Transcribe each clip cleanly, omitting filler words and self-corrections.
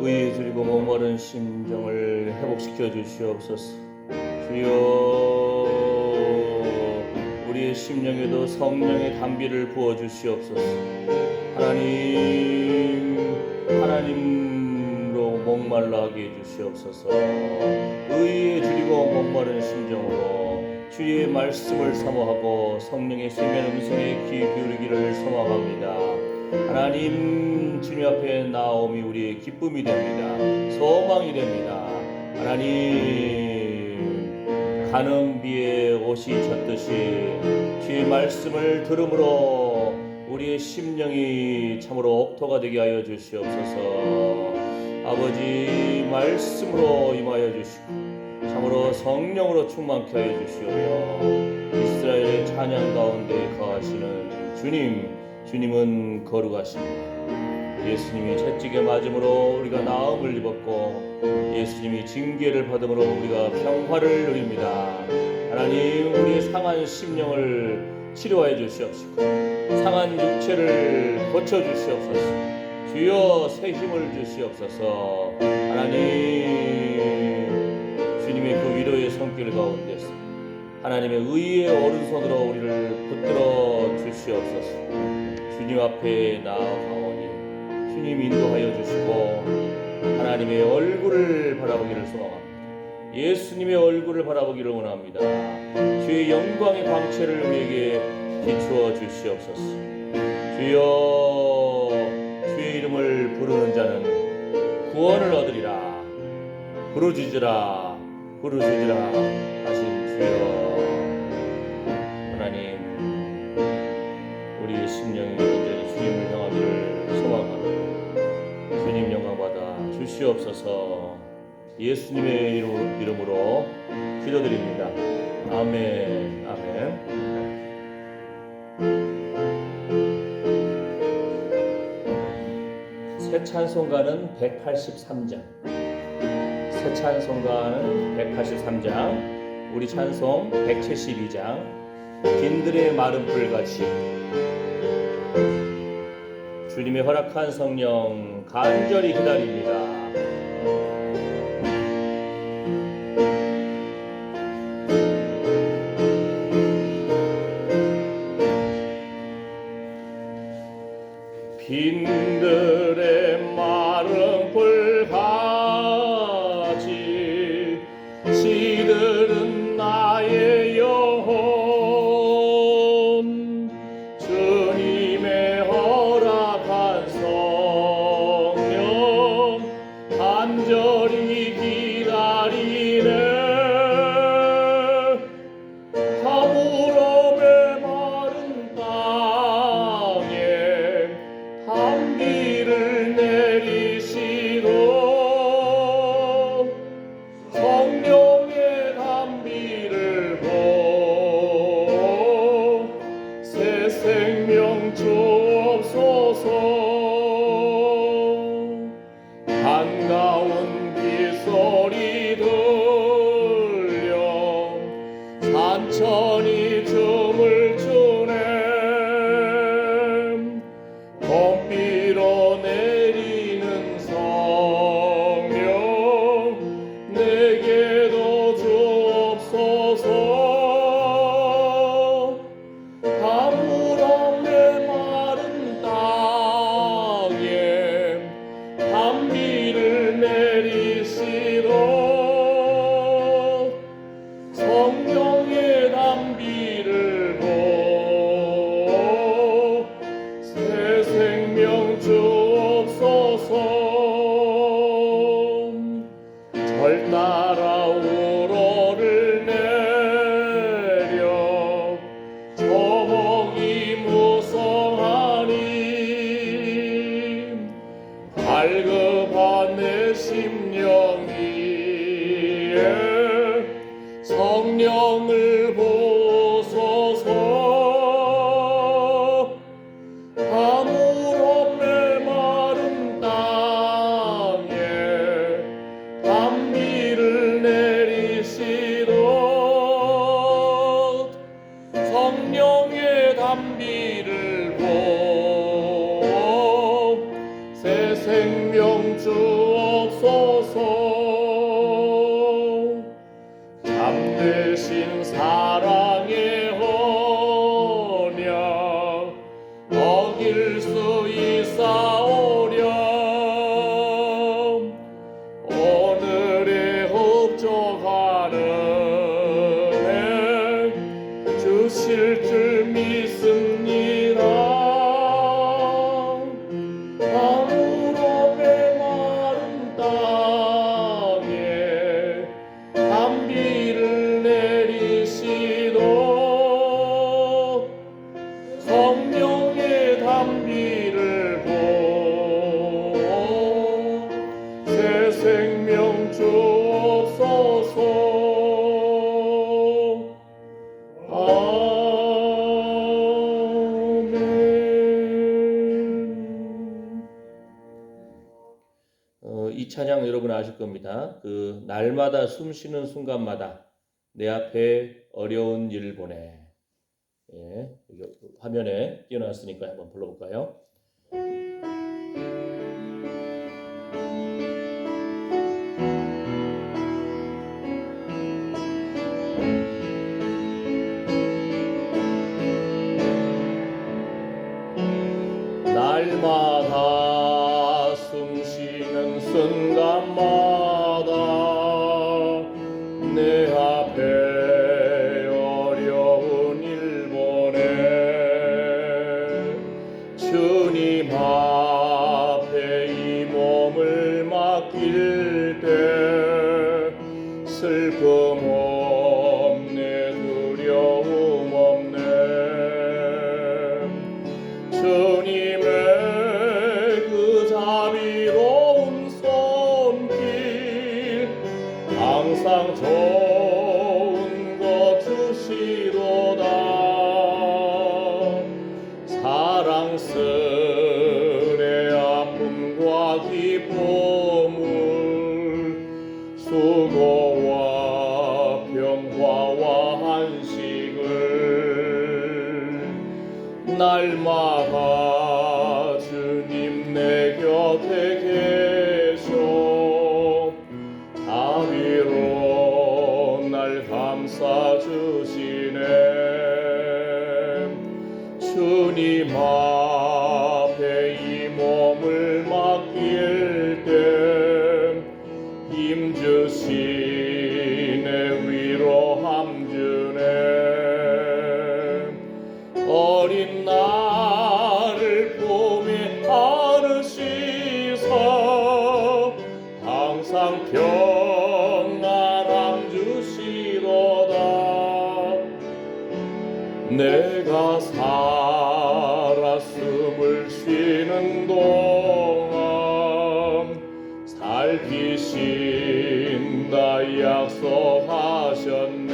의에 줄이고 목마른 심정을 회복시켜 주시옵소서. 주여, 우리의 심령에도 성령의 담비를 부어 주시옵소서. 하나님으로 목말라 하게 해 주시옵소서. 의에 줄이고 목마른 심정으로 주의 말씀을 사모하고 성령의 세면 음성에 귀 기울이기를 소망합니다. 하나님, 주님 앞에 나옴이 우리의 기쁨이 됩니다. 소망이 됩니다. 하나님, 가는 비에 옷이 젖듯이 주의 말씀을 들음으로 우리의 심령이 참으로 옥토가 되게 하여 주시옵소서. 아버지, 말씀으로 임하여 주시고 참으로 성령으로 충만케 하여 주시오며 이스라엘의 찬양 가운데 거하시는 주님은 거룩하십니다. 예수님이 채찍에 맞음으로 우리가 나음을 입었고 예수님이 징계를 받음으로 우리가 평화를 누립니다. 하나님, 우리의 상한 심령을 치료하여 주시옵시고 상한 육체를 고쳐주시옵소서. 주여, 새 힘을 주시옵소서. 하나님, 주님의 그 위로의 손길 가운데서 하나님의 의의 오른손으로 우리를 붙들어 주시옵소서. 주님 앞에 나아가오니 주님 인도하여 주시고 하나님의 얼굴을 바라보기를 소망합니다. 예수님의 얼굴을 바라보기를 원합니다. 주의 영광의 광채를 우리에게 비추어 주시옵소서. 주여, 주의 이름을 부르는 자는 구원을 얻으리라. 부르짖으라 하신 주여, 하나님, 우리의 심령이 온전히 주님을 향하기를 소망합니다. 주님 영광 받아 주시옵소서. 예수님의 이름으로 기도드립니다. 아멘. 아멘. 새 찬송가는 183장. 새 찬송가는 183장. 우리 찬송 172장. 빈들의 마른 풀같이. 주님의 허락한 성령 간절히 기다립니다. 빈들의 마른 풀같이 시들은 나의 영혼, 주님의 허락한 성령 간절히 기다리네. 가물어 메마른 땅에 단비를 내리시고 성령의 단비를 보고 새 생명 주옵소서. 반가운 빗소리 들려 산천이 춤을 추네. 봄비로 내리는 성령 내게도 주옵소서. 가물어 메마른 땅에 단비를 내리시고 성령의 단비를 보고 새 생명 주옵소서. 절 따라 우러를 내려 조목이 무성하니 발급한 내 심령 위에 성령을 보소서. 가물어 메마른 땅에 단비를 내리시도 성령의 단비를 보고 이 찬양 여러분 아실 겁니다. 그 날마다 숨 쉬는 순간마다 내 앞에 어려운 일을 보내. 예, 이거 화면에 띄워놨으니까 한번 불러볼까요? 날마다 숨 쉬는 순간마다 내 앞에 어려운 일 보내. 주님 앞에 이 몸을 맡길 때 슬픔 없네, 두려움 없네. 주님의 그 자비로운 손길 항상 좋은 것 주시도다. 사랑스레 아픔과 기쁨을 수고와 평화와 안식을 날마다 주님 내 곁에 계셔 자비로 날 감싸주시네. 주님 앞에 이 몸을 맡길 때 힘주시네, 위로함 주네. 어린 나를 품에 안으시사 항상 평안함 주시도다. 내가 살아 숨을 쉬는 동안 살피신다 약속하셨네.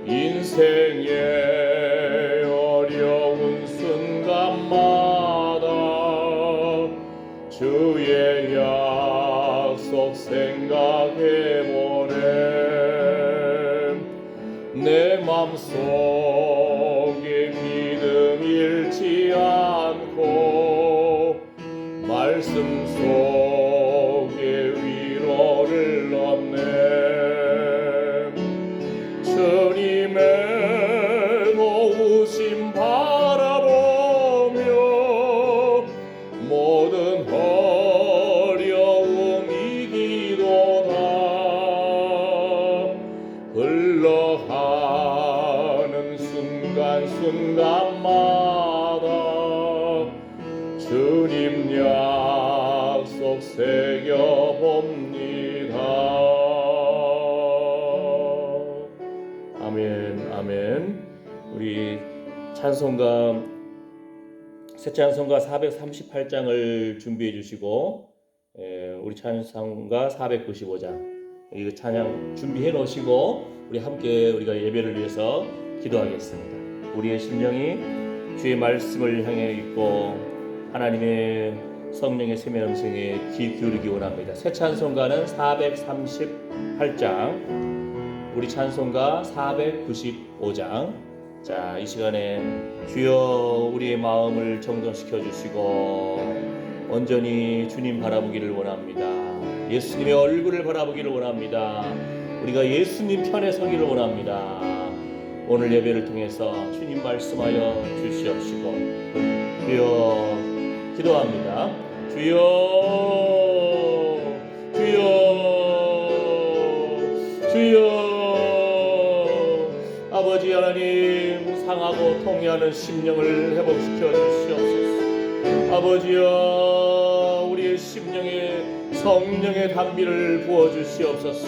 인생의 어려운 순간마다 주의 약속 생각해보네. 내 맘속에 믿음 잃지 않고 말씀 속에 위로를 얻네. 주님의 도우심 바라보며 모든 어려움 이기도다. 흘러가는 순간순간마다 주님 약속 새겨봅니다. 아멘, 아멘. 우리 찬송가, 새 찬송가 438장을 준비해 주시고, 우리 찬송가 495장 이거 찬양 준비해 놓으시고 우리 함께 우리가 예배를 위해서 기도하겠습니다. 우리의 심령이 주의 말씀을 향해 있고 하나님의 성령의 세밀 음성에 귀 기울이기 원합니다. 새 찬송가는 438장, 우리 찬송가 495장. 자, 이 시간에 주여 우리의 마음을 정돈시켜 주시고 온전히 주님 바라보기를 원합니다. 예수님의 얼굴을 바라보기를 원합니다. 우리가 예수님 편에 서기를 원합니다. 오늘 예배를 통해서 주님 말씀하여 주시옵시고 주여 기도합니다. 주여 주여 주여. 아버지 하나님, 상하고 통해하는 심령을 회복시켜 주시옵소서. 아버지여, 우리의 심령에 성령의 담비를 부어주시옵소서.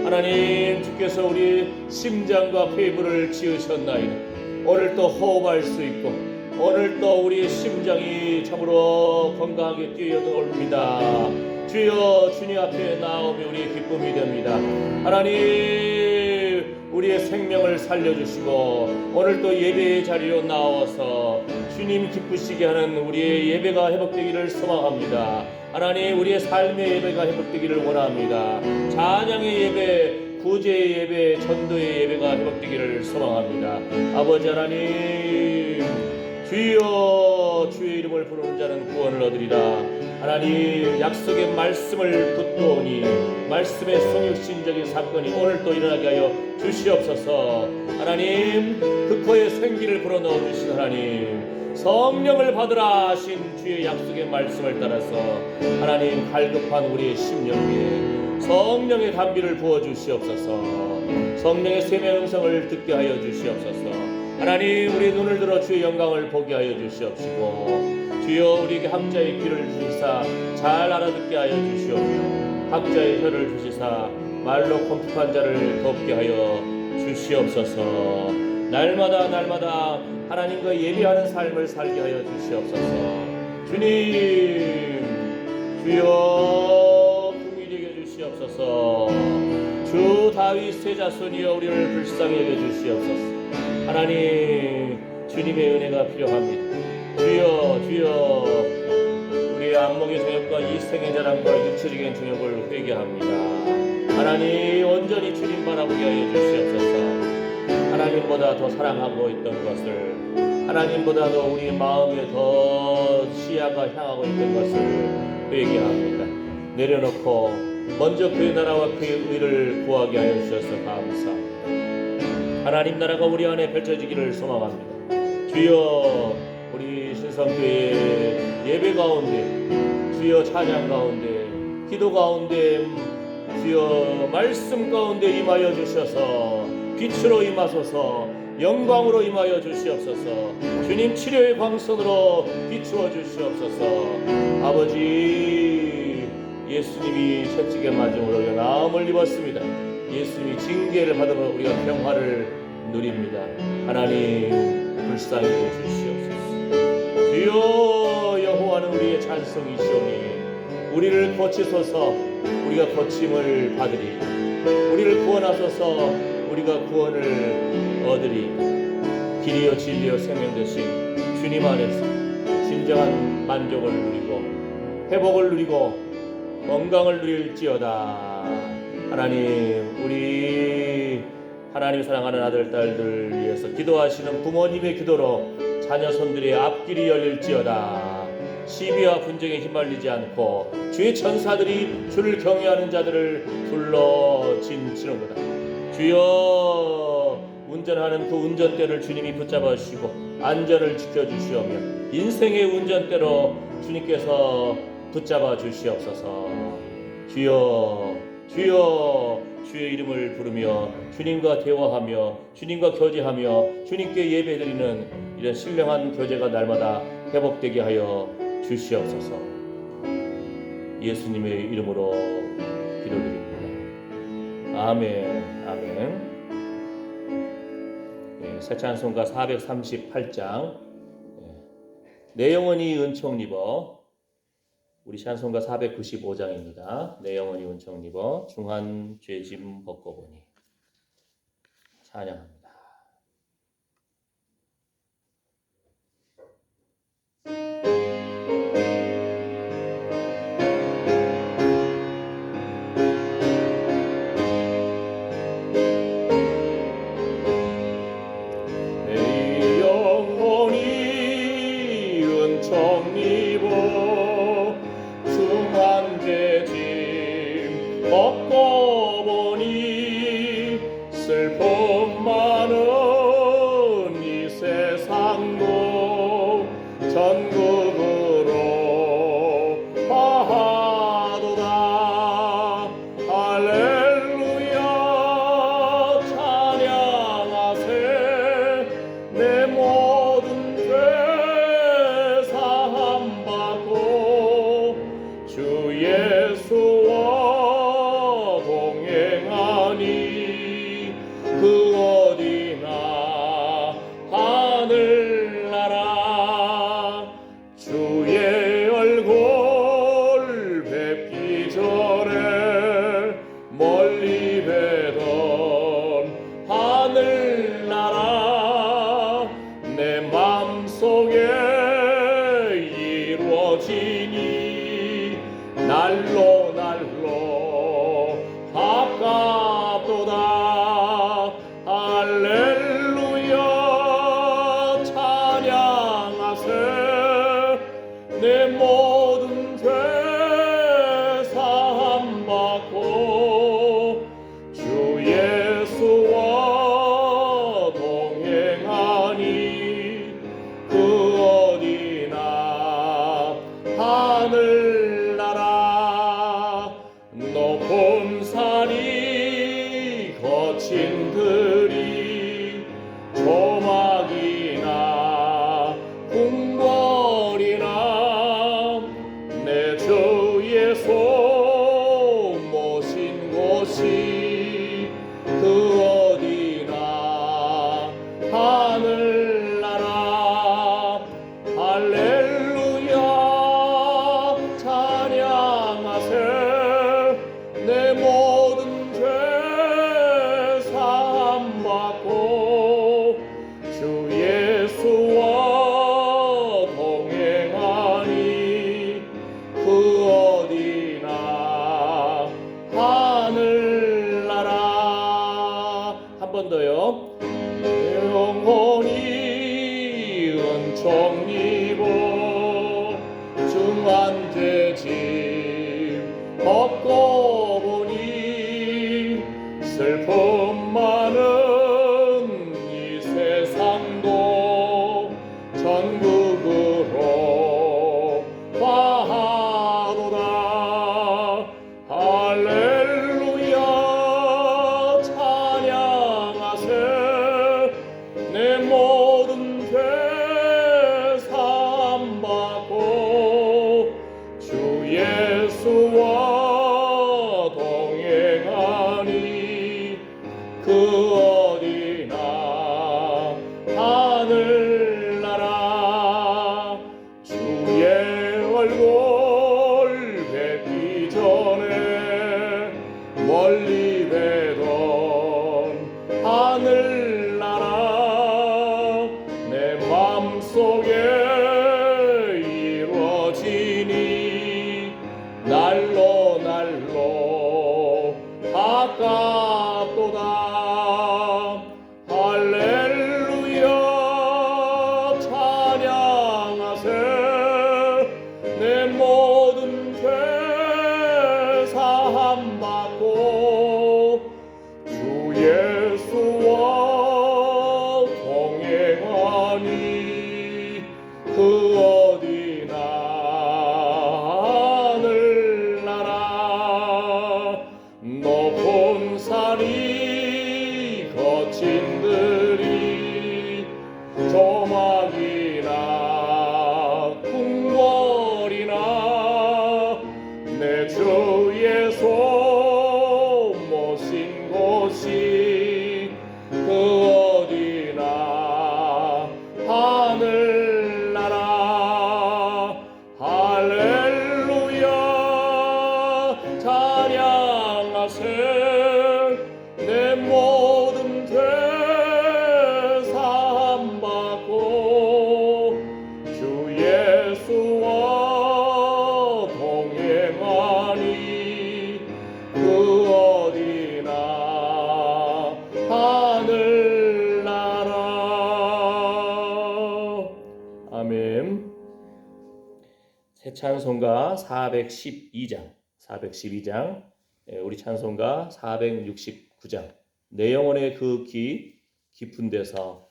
하나님, 주께서 우리 심장과 폐부를 지으셨나이다. 오늘 또 호흡할 수 있고 오늘 또 우리의 심장이 참으로 건강하게 뛰어듭니다. 주여, 주님 앞에 나오며 우리의 기쁨이 됩니다. 하나님, 우리의 생명을 살려주시고 오늘 또 예배의 자리로 나와서 주님 주님 기쁘시게 하는 우리의 예배가 회복되기를 소망합니다. 하나님, 우리의 삶의 예배가 회복되기를 원합니다. 찬양의 예배, 구제의 예배, 전도의 예배가 회복되기를 소망합니다. 아버지 하나님, 주여, 주의 이름을 부르는 자는 구원을 얻으리라. 하나님, 약속의 말씀을 붙들오니 말씀의 성육신적인 사건이 오늘 또 일어나게 하여 주시옵소서. 하나님, 흑호의 생기를 불어넣어 주신 하나님, 성령을 받으라 하신 주의 약속의 말씀을 따라서 하나님, 갈급한 우리의 심령 위에 성령의 담비를 부어 주시옵소서. 성령의 세미한 음성을 듣게 하여 주시옵소서. 하나님, 우리 눈을 들어 주의 영광을 보게 하여 주시옵시고, 주여 우리에게 학자의 귀를 주시사 잘 알아듣게 하여 주시오며, 학자의 혀를 주시사 말로 컴핍한 자를 덮게 하여 주시옵소서. 날마다 하나님과 예배하는 삶을 살게 하여 주시옵소서. 주님, 주여 긍휼히 여겨 주시옵소서. 주 다윗의 자손이여 우리를 불쌍히 여겨 주시옵소서. 하나님, 주님의 은혜가 필요합니다. 주여, 주여, 우리의 안목의 정욕과 이생의 자랑과 육체적인 정욕을 회개합니다. 하나님, 온전히 주님 바라보게 하여 주시옵소서. 하나님보다 더 사랑하고 있던 것을, 하나님보다도 우리 마음에 더 시야가 향하고 있던 것을 회개합니다. 내려놓고 먼저 그의 나라와 그의 의를 구하게 하여 주셔서 감사합니다. 하나님 나라가 우리 안에 펼쳐지기를 소망합니다. 주여, 우리 신성교회 예배 가운데, 주여 찬양 가운데, 기도 가운데, 주여 말씀 가운데 임하여 주셔서 빛으로 임하소서, 영광으로 임하여 주시옵소서. 주님 치료의 광선으로 비추어 주시옵소서. 아버지, 예수님이 채찍에 맞음으로 나음을 입었습니다. 예수님이 징계를 받음으로 우리가 평화를 누립니다. 하나님, 불쌍히 주시옵소서. 주여, 여호와는 우리의 찬송이시오니 우리를 고치소서. 우리가 고침을 받으리. 우리를 구원하소서. 우리가 구원을 얻으리. 길이요 진리요 생명 되신 주님 안에서 진정한 만족을 누리고 회복을 누리고 건강을 누릴지어다. 하나님, 우리 하나님 사랑하는 아들 딸들 위해서 기도하시는 부모님의 기도로 자녀 손들의 앞길이 열릴지어다. 시비와 분쟁에 휘말리지 않고 주의 천사들이 주를 경외하는 자들을 불러 진치는도다. 주여, 운전하는 그 운전대를 주님이 붙잡아 주시고 안전을 지켜주시오며 인생의 운전대로 주님께서 붙잡아 주시옵소서. 주여, 주여, 주의 이름을 부르며 주님과 대화하며 주님과 교제하며 주님께 예배드리는 이런 신령한 교제가 날마다 회복되게 하여 주시옵소서. 예수님의 이름으로 기도드립니다. 아멘, 아멘. 새 찬송가 438장, 내 영혼이 은총 입어. 우리 찬송가 495장입니다. 내 영혼이 은총 입어 중한 죄짐 벗고 보니. 찬양합니다. 벗고 보니 슬픔 많은 이 세상도 전국으로 화하도다. 할렐루야 찬양하세. 내 모든 죄 사함 날로 날로 가깝도다. 할렐루야 찬양하세. 내 모든 죄 사함받고 주 예수와 동행하니 그 어디나 하늘나라. 높은 산이 거친 들이 조막이나 궁궐이나 내 주 예수 모신 곳이 그 어디나 하늘나라. 할렐루야 찬양하세. 내 모든 죄 사함받고 주 예수와 동행하니 그 어디나 하늘나라. 한 번 더요. 영혼이 은총 입어 중한 죄짐 벗고 보니 슬픔 많은 이 세상도 전국으로 화하도다. 할렐루야 찬양하세. 내 모든 죄 사함받고 주 예수와 동행하니 그 어디나 하늘나라. 주의 얼굴 뵙기 전에 멀리 뵈던 하늘나라. 내 맘속에 이루어지니 날로 날로 가깝도다. 할렐루야 찬양하세. 내 모든 죄 사함받고 주 예수와 동행하니 그 어디나 하늘나라. 높은 산이 거친 들이 조막이나 궁궐이나 내 주 예수 모신 곳이 그 어디나 하늘나라. 할렐루야 찬양하세. 내 모든 죄 사함받고 주 예수와 동행하니 그 어디나 하늘나라. 아멘. 새 찬송가 412장 우리 찬송가 469장 내 영혼의 그 깊은 데서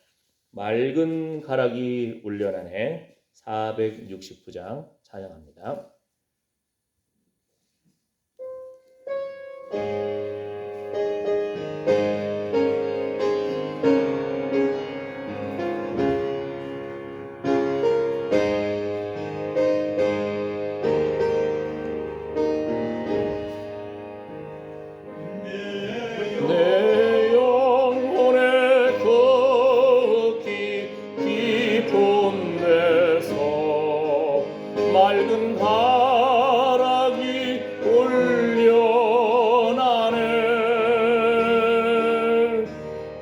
맑은 가락이 울려나네 469장 찬양합니다. 내 영혼의 그 깊은 데서 맑은 가락이 울려나네.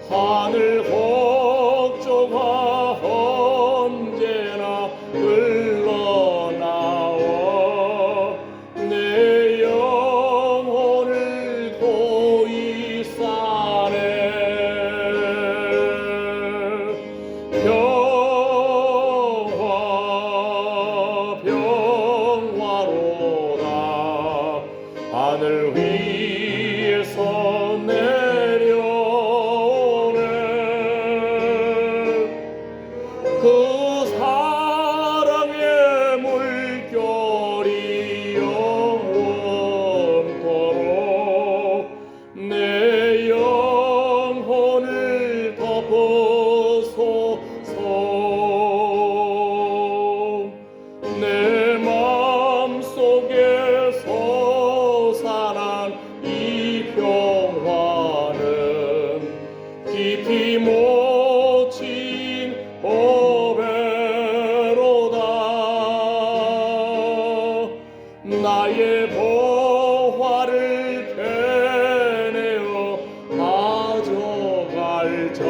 하늘 곡조가 언제나 흘러나와 내 내 마음속에 솟아난 이 평화는 깊이 묻힌 보배로다. 나의 보화를 빼내어 가져갈 자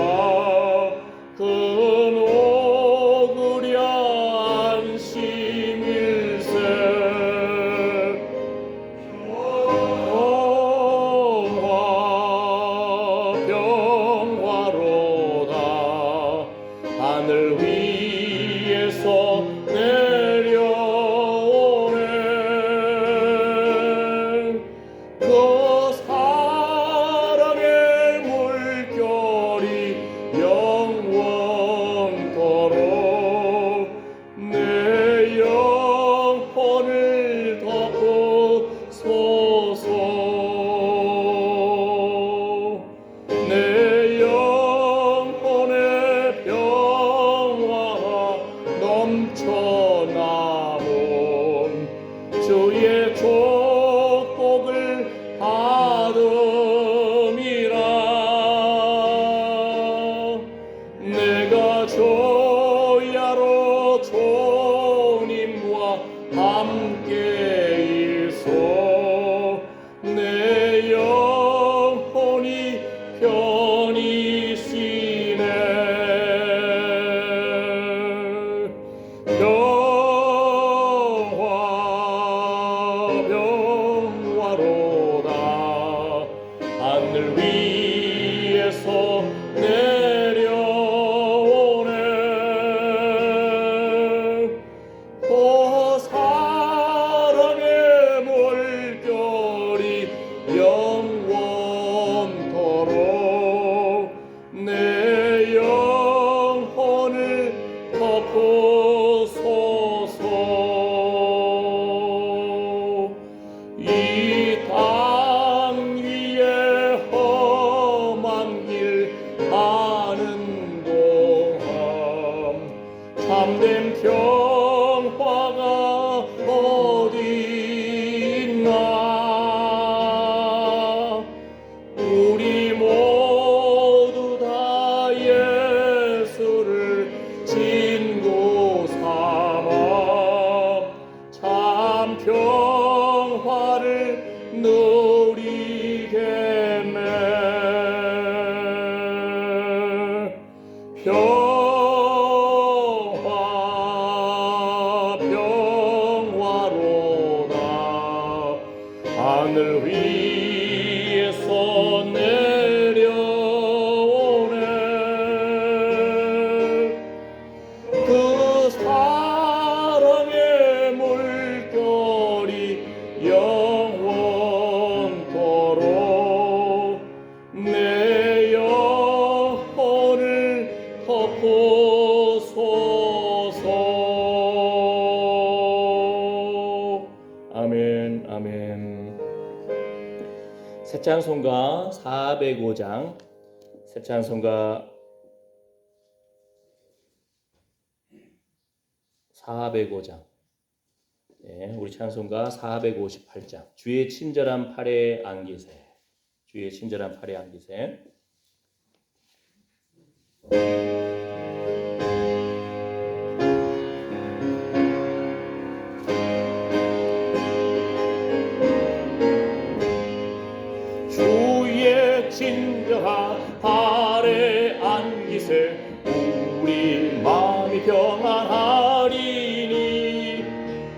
그 노구랴 안심일세. 평화로다. 하늘 위에서 내려오네. 그 사랑의 물결이 영원토록 내 영혼을 덮으소서. 내 영혼의 평화가 넘쳐나온 주의 축복을 받음이라. 내가 조야로 주님과 함께 있어 내 영혼이 편히 쉬네. 평화로다. 하늘 위에서 내려오네. 그 사랑의 물결이 영원토록 내 영혼을 덮으소서. 이 땅 위에 험한 길 가는 동안 참된 평화가 어디 있나. 우리 모두 다 예수를 친구 삼아 참 평화를 누리겠네. 평화로다. 하늘 위에서 내려오네. 그 사랑의 물결이 영원토록 내 영혼을 덮으소서. 아멘, 아멘. 새 찬송가 405장, 새 찬송가 405장. 네, 우리 찬송가 458장. 주의 친절한 팔에 안기세. 주의 친절한 팔에 안기세. 주의 친절한 팔에 안기세. 우리 마음이 평안하리니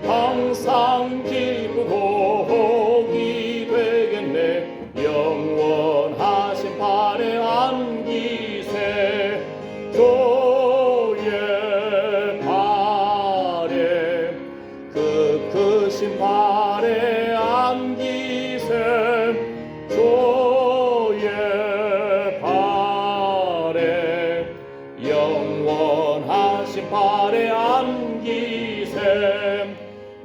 항상 기쁘고 복이 되겠네. 영원하신 팔에 안기세. 주의 팔에 그 크신 팔에 안기세. 주의 팔에 영원하신 팔에 안기세.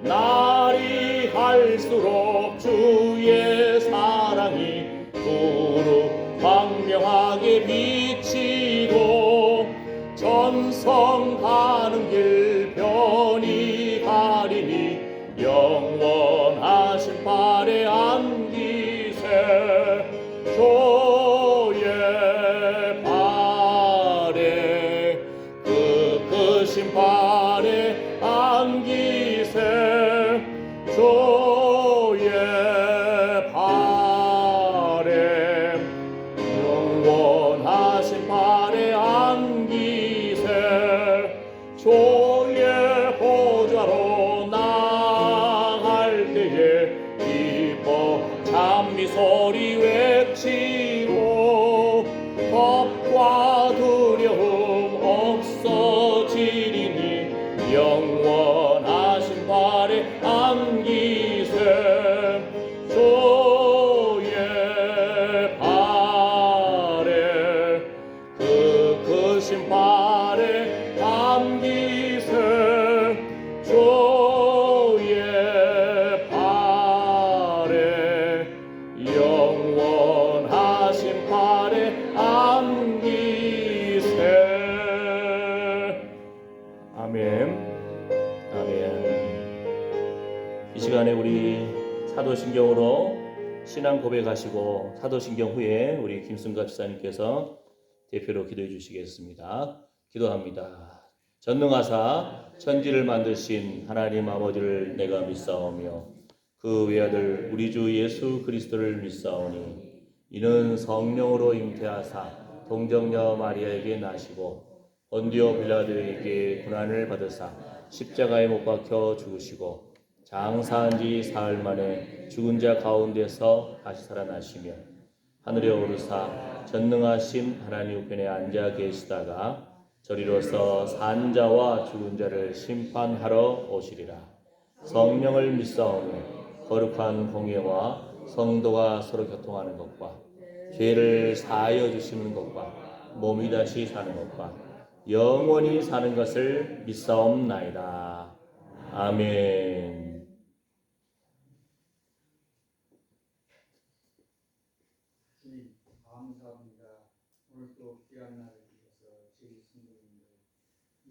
날이 갈수록 주의 사랑이 두루 광명하게 비치고 전성 가는 길 편히 살이니 영원하신 발에 안기세 주의 발에 그 크신 발에 안기세 주의 발에 영원하신 발에 안기세 주의 보좌로 나갈 때에 기뻐 찬미 소리 외치고 겁과 두려움 없어지리니 영원하신 발에 안기세 주의 발에 그 크신 발에 안기세 주의 발에 영원하신 발에 안기세. 아멘. 아멘. 이 시간에 우리 사도신경으로 신앙 고백하시고 사도신경 후에 우리 김승갑 지사님께서 대표로 기도해 주시겠습니다. 기도합니다. 전능하사 천지를 만드신 하나님 아버지를 내가 믿사오며 그 외아들 우리 주 예수 그리스도를 믿사오니 이는 성령으로 잉태하사 동정녀 마리아에게 나시고 본디오 빌라도에게 고난을 받으사 십자가에 못 박혀 죽으시고 장사한 지 사흘 만에 죽은 자 가운데서 다시 살아나시며 하늘에 오르사 전능하신 하나님 우편에 앉아 계시다가 저리로서 산 자와 죽은 자를 심판하러 오시리라. 성령을 믿사오며 거룩한 공예와 성도가 서로 교통하는 것과 죄를 사하여 주시는 것과 몸이 다시 사는 것과 영원히 사는 것을 믿사옵나이다. 아멘. 주님 감사합니다. 오늘 또 귀한 날을 주셔서 저희 성도님들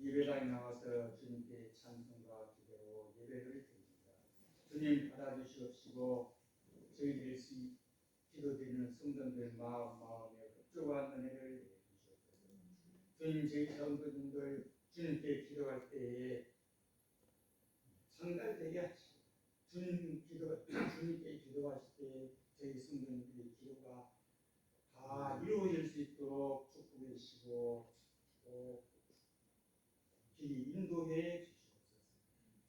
예배당에 나와서 주님께 찬송과 기도로 예배를 드립니다. 주님 받아주시옵시고 저희들의 기도드리는 성도들 마음에 흡족한 은혜를 내주시옵소서. 주님 저희 성도님들 주님께 기도할 때에 상달되게 하시고 주님께 기도하실 때 저희 성도님들의 기도가 다 이루어질 수 있도록 축복해 주시고 또 길이 인도해 주시옵소서.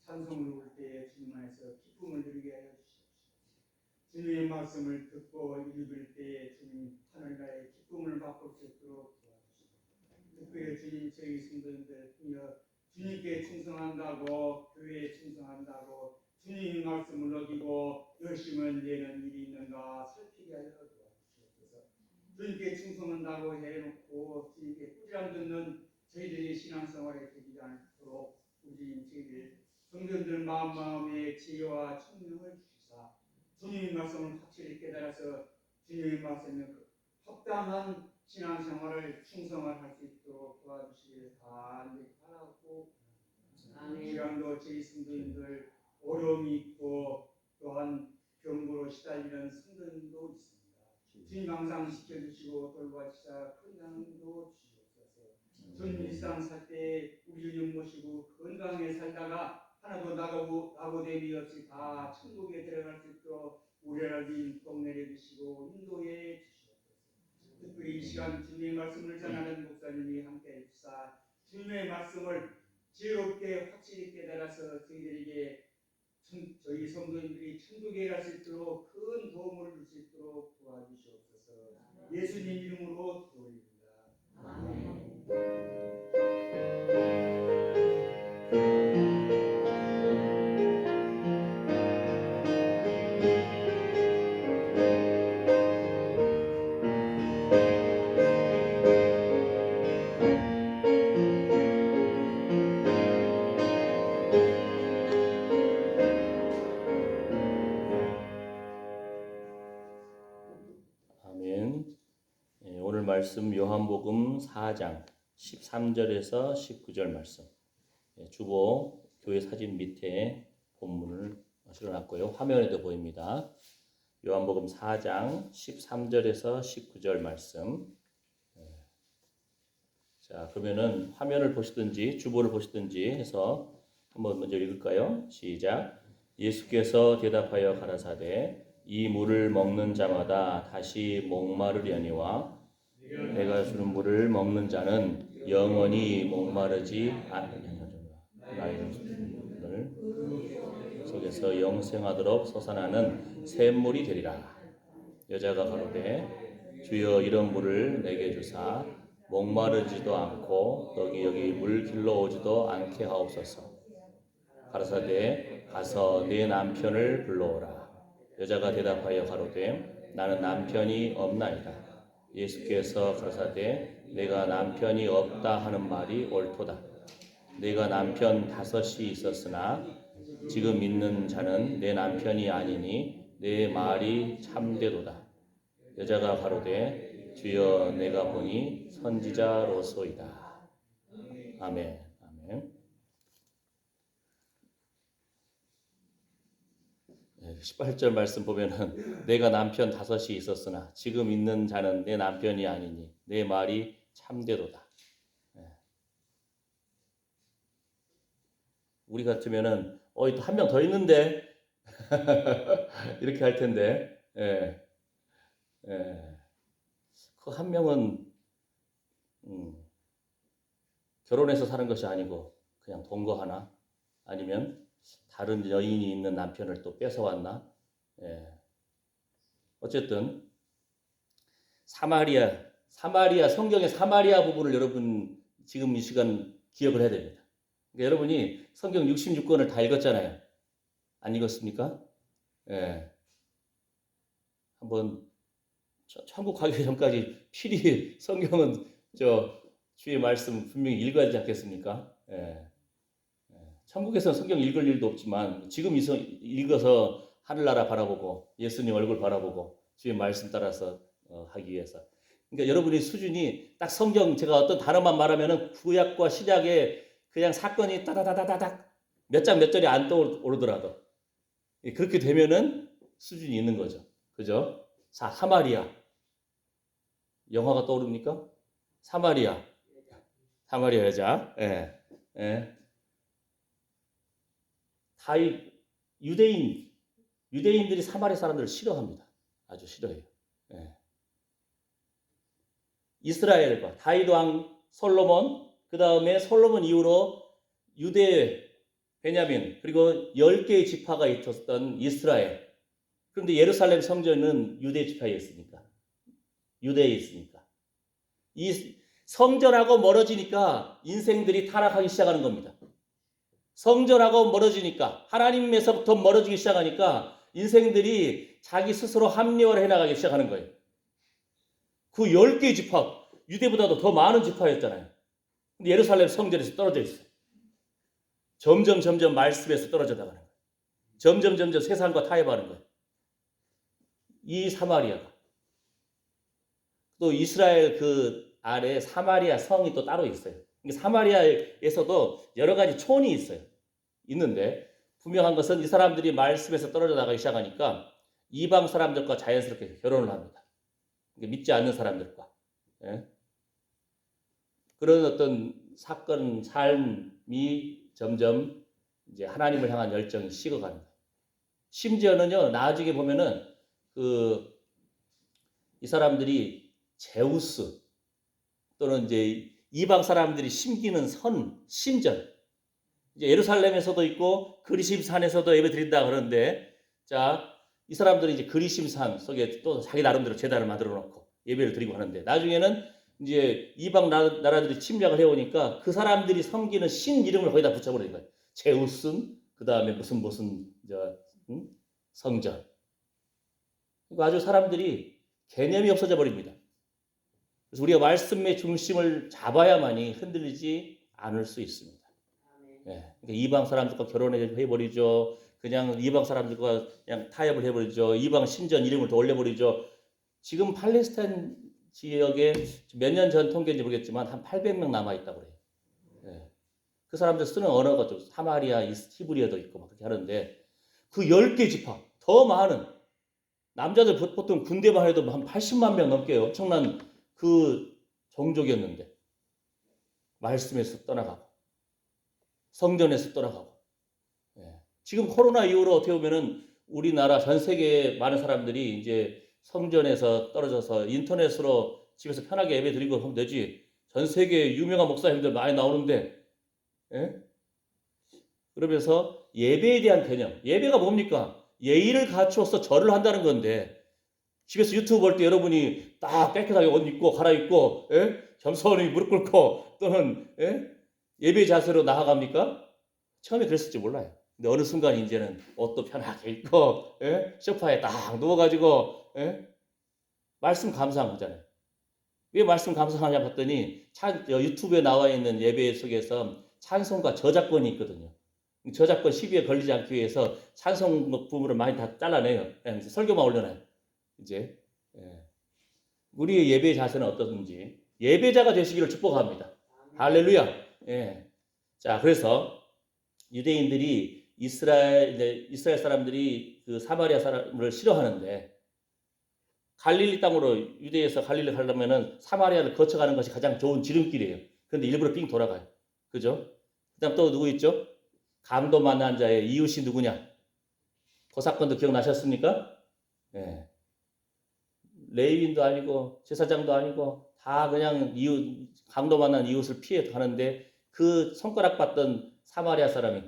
찬송을 부를 때 주님 안에서 기쁨을 누리게 하여 주시옵소서. 주님의 말씀을 듣고 읽을 때 주님 하늘나라의 기쁨을 맛볼 수 있도록 도와주시고 특별히 주님 저희 성도님들 주님께 충성한다고 교회에 충성한다고 주님의 말씀을 어기고 열심을 내는 일이 있는가 살피게 하여 도와주시옵소서. 주님께 충성한다고 해놓고 주님께 꾸지람 듣는 저희들의 신앙생활에 되지 않도록 우리 저희들 성도들 마음에 지혜와 청명을 주시사 주님의 말씀을 확실히 깨달아서 주님의 말씀에 합당한 신앙생활을 충성을 할 수 있도록 도와주시길 간절히 바라고 이 시간도 저희 성도님들 어려움이 있고 또한 병고로 시달리는 성도님도 있습니다. 주님 항상 지켜주시고 돌봐주시사 건강도 주시옵소서. 주님 이 세상 살 때 우리 주님 모시고 건강하게 살다가 하나도 나고됨이 없이 다 천국에 들어갈 수 있도록 우리를 복 내려주시고 인도해 주시옵소서. 특별히 이 시간 주님의 말씀을 전하는 목사님이 함께 해주사 주님의 말씀을 지혜롭게 확실히 깨달아서 저희들에게 저희 성도님들이 천국에 갈 수 있도록 큰 도움을 줄 수 있도록 도와주시옵소서. 예수님 이름으로 기도드립니다. 아멘. 오늘 말씀 요한복음 4장 13절에서 19절 말씀 주보 교회 사진 밑에 본문을 실어놨고요. 화면에도 보입니다. 요한복음 4장 13절에서 19절 말씀. 자, 그러면은 화면을 보시든지 주보를 보시든지 해서 한번 먼저 읽을까요? 시작. 예수께서 대답하여 가라사대 이 물을 먹는 자마다 다시 목마르려니와 내가 주는 물을 먹는 자는 영원히 목마르지 나의 속에서 영생하도록 솟아나는 샘물이 되리라. 여자가 가로되 주여 이런 물을 내게 주사 목마르지도 않고 여기 물 길러 오지도 않게 하옵소서. 가라사대 가서 내 남편을 불러오라. 여자가 대답하여 가로되 나는 남편이 없나이다. 예수께서 가라사대 내가 남편이 없다 하는 말이 옳도다. 내가 남편 5이 있었으나 지금 있는 자는 내 남편이 아니니 내 말이 참되도다. 여자가 가로되 주여 내가 보니 선지자로소이다. 아멘. 아멘. 18절 말씀 보면은 내가 남편 5이 있었으나 지금 있는 자는 내 남편이 아니니 내 말이 참되도다. 우리 같으면은 한 명 더 있는데 이렇게 할 텐데 그 한 명은 결혼해서 사는 것이 아니고 그냥 동거 하나 아니면 다른 여인이 있는 남편을 또 뺏어왔나? 어쨌든 사마리아 성경의 사마리아 부분을 여러분 지금 이 시간 기억을 해야 됩니다. 그러니까 여러분이 성경 66권을 다 읽었잖아요. 안 읽었습니까? 한번 천국 가기 전까지 필히 성경은 주의 말씀 분명히 읽어야 되지 않겠습니까? 천국에서는 성경 읽을 일도 없지만 지금 읽어서 하늘나라 바라보고 예수님 얼굴 바라보고 주의 말씀 따라서 하기 위해서. 그러니까 여러분의 수준이 딱 성경 제가 어떤 단어만 말하면은 구약과 신약에 그냥 사건이 따다다다닥 몇 장 몇 절이 안 떠오르더라도 그렇게 되면은 수준이 있는 거죠. 그죠? 사마리아 영화가 떠오릅니까? 사마리아 여자. 유대인들이 사마리아 사람들을 싫어합니다. 아주 싫어해요. 이스라엘과 다윗 왕 솔로몬, 그 다음에 솔로몬 이후로 유대, 베냐민, 그리고 10개의 지파가 있었던 이스라엘. 그런데 예루살렘 성전은 유대 지파에 있으니까, 유대에 있으니까. 이 성전하고 멀어지니까 인생들이 타락하기 시작하는 겁니다. 성전하고 멀어지니까, 하나님에서부터 멀어지기 시작하니까 인생들이 자기 스스로 합리화를 해나가기 시작하는 거예요. 그 10개의 지파, 유대보다도 더 많은 지파였잖아요. 근데 예루살렘 성전에서 떨어져 있어요. 점점 말씀에서 떨어져 나가는 거예요. 점점 세상과 타협하는 거예요. 이 사마리아가. 또 이스라엘 그 아래 사마리아 성이 또 따로 있어요. 사마리아에서도 여러 가지 촌이 있어요. 있는데 분명한 것은 이 사람들이 말씀에서 떨어져 나가기 시작하니까 이방 사람들과 자연스럽게 결혼을 합니다. 믿지 않는 사람들과. 그런 어떤 사건, 삶이 점점 이제 하나님을 향한 열정이 식어가는 거예요. 심지어는요, 나중에 보면은 이 사람들이 제우스 또는 이제 이방 사람들이 심기는 신전, 이제 예루살렘에서도 있고 그리심산에서도 예배 드린다 그러는데, 자, 이 사람들이 이제 그리심산 속에 또 자기 나름대로 제단을 만들어 놓고 예배를 드리고 하는데, 나중에는 이제 이방 나라들이 침략을 해오니까 그 사람들이 섬기는 신 이름을 거기다 붙여버린 거예요. 제우스, 그 다음에 무슨 성전. 아주 사람들이 개념이 없어져 버립니다. 그래서 우리가 말씀의 중심을 잡아야만이 흔들리지 않을 수 있습니다. 그러니까 이방 사람들과 결혼해버리죠. 그냥 이방 사람들과 그냥 타협을 해버리죠. 이방 신전 이름을 더 올려버리죠. 지금 팔레스타인 지역에 몇 년 전 통계인지 모르겠지만 한 800명 남아있다고 그래요. 그 사람들 쓰는 언어가 좀 사마리아, 히브리어도 있고 막 그렇게 하는데 그 10개 지파 더 많은 남자들 보통 군대만 해도 한 80만 명 넘게 엄청난 그 종족이었는데 말씀에서 떠나가고 성전에서 떠나가고 지금 코로나 이후로 어떻게 보면은 우리나라 전 세계의 많은 사람들이 이제 성전에서 떨어져서 인터넷으로 집에서 편하게 예배 드리고 하면 되지. 전 세계 유명한 목사님들 많이 나오는데 그러면서 예배에 대한 개념. 예배가 뭡니까? 예의를 갖추어서 절을 한다는 건데 집에서 유튜브 볼 때 여러분이 딱 깨끗하게 옷 입고 갈아입고 겸손히 무릎 꿇고 또는 예배 자세로 나아갑니까? 처음에 그랬을지 몰라요. 근데 어느 순간 이제는 옷도 편하게 입고 소파에 딱 누워가지고 말씀 감상하잖아요. 왜 말씀 감상하냐 봤더니 유튜브에 나와 있는 예배 속에서 찬송과 저작권이 있거든요. 저작권 시비에 걸리지 않기 위해서 찬송 부분을 많이 다 잘라내요. 그냥 설교만 올려놔요. 이제 우리의 예배 자세는 어떠든지 예배자가 되시기를 축복합니다. 할렐루야. 자, 그래서 유대인들이 이스라엘 사람들이 그 사마리아 사람을 싫어하는데 갈릴리 땅으로 유대에서 갈릴리 가려면은 사마리아를 거쳐가는 것이 가장 좋은 지름길이에요. 그런데 일부러 삥 돌아가요. 그죠? 그다음 또 누구 있죠? 강도 만난 자의 이웃이 누구냐? 그 사건도 기억나셨습니까? 레위인도 아니고 제사장도 아니고 다 그냥 이웃 강도 만난 이웃을 피해 가는데 그 손가락 받던 사마리아 사람이